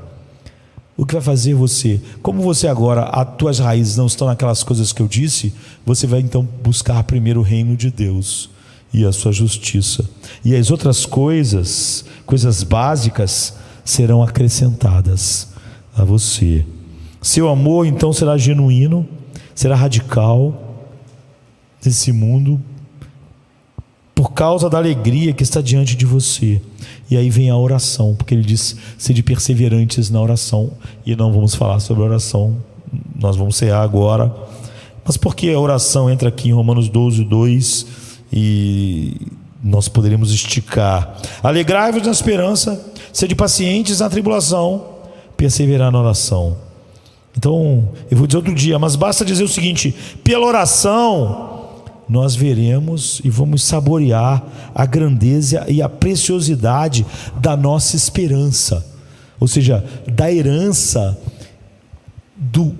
o que vai fazer você? Como você agora, as tuas raízes não estão naquelas coisas que eu disse, você vai então buscar primeiro o reino de Deus e a sua justiça, e as outras coisas básicas, serão acrescentadas a você. Seu amor então será genuíno, será radical nesse mundo, por causa da alegria que está diante de você. E aí vem a oração, porque ele diz: sede perseverantes na oração. E não vamos falar sobre oração, nós vamos cear agora. Mas por que a oração entra aqui em Romanos 12:2, e nós poderemos esticar? Alegrai-vos na esperança, sede pacientes na tribulação, perseverar na oração. Então, eu vou dizer outro dia, mas basta dizer o seguinte: pela oração nós veremos e vamos saborear a grandeza e a preciosidade da nossa esperança, ou seja, da herança do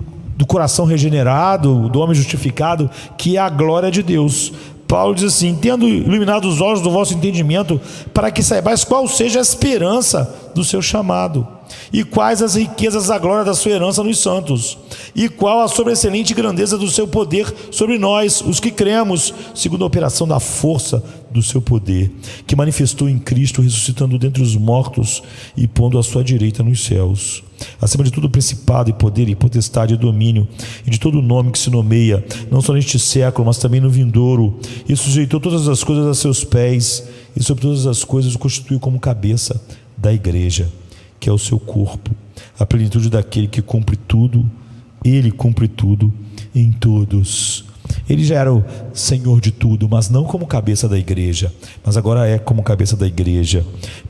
coração regenerado, do homem justificado, que é a glória de Deus. Paulo diz assim: tendo iluminado os olhos do vosso entendimento, para que saibais qual seja a esperança do seu chamado, e quais as riquezas da glória da sua herança nos santos, e qual a sobreexcelente grandeza do seu poder sobre nós, os que cremos, segundo a operação da força do seu poder, que manifestou em Cristo, ressuscitando dentre os mortos e pondo à sua direita nos céus, acima de todo principado e poder e potestade e domínio, e de todo nome que se nomeia, não só neste século, mas também no vindouro, e sujeitou todas as coisas a seus pés, e sobre todas as coisas o constituiu como cabeça da igreja, que é o seu corpo, a plenitude daquele que cumpre tudo. Ele cumpre tudo em todos. Ele já era o Senhor de tudo, mas não como cabeça da igreja, mas agora é como cabeça da igreja,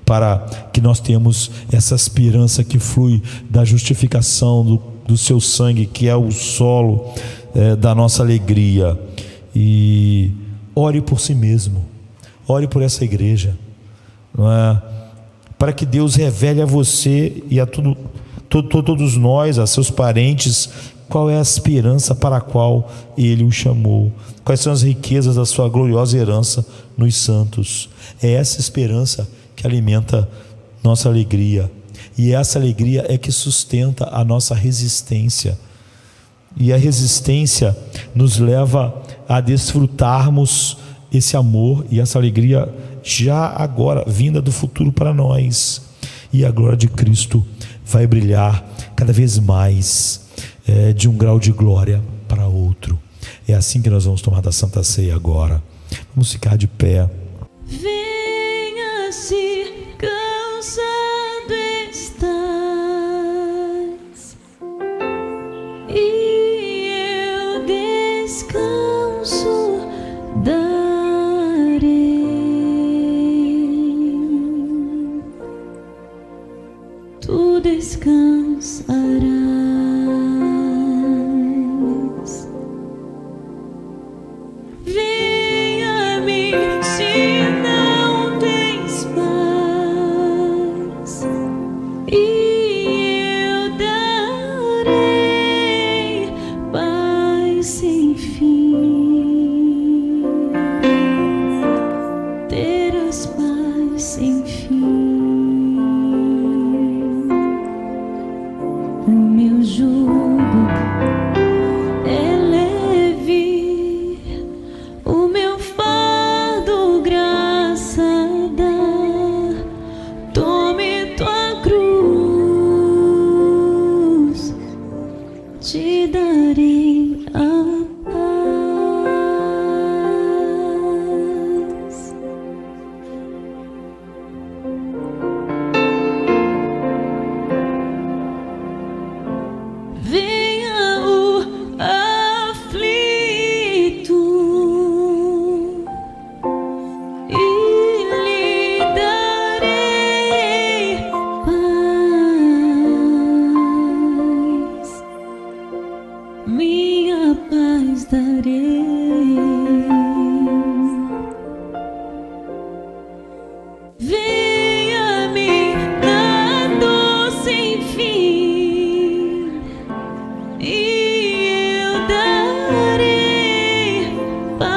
para que nós tenhamos essa esperança que flui da justificação do seu sangue, que é o solo da nossa alegria. E ore por si mesmo, ore por essa igreja, não é? Para que Deus revele a você e a todos nós, a seus parentes, qual é a esperança para a qual Ele o chamou, quais são as riquezas da sua gloriosa herança nos santos. É essa esperança que alimenta nossa alegria, e essa alegria é que sustenta a nossa resistência, e a resistência nos leva a desfrutarmos esse amor e essa alegria já agora, vinda do futuro para nós, e a glória de Cristo vai brilhar cada vez mais, de um grau de glória para outro. É assim que nós vamos tomar da Santa Ceia agora. Vamos ficar de pé. Venha, se cansado estás, e eu descanso darei. Tu descansarás. Venha-me se não tens paz, e eu darei paz sem fim. Terás paz sem fim. O meu jugo é leve, o meu fardo graça dá. Tome tua cruz, te darei a paz. Venha o aflito e lhe darei paz, minha paz darei. Venha-me na dor sem fim, e eu darei paz,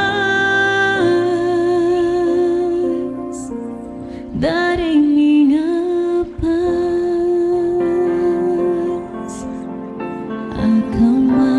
darei minha paz, acalmar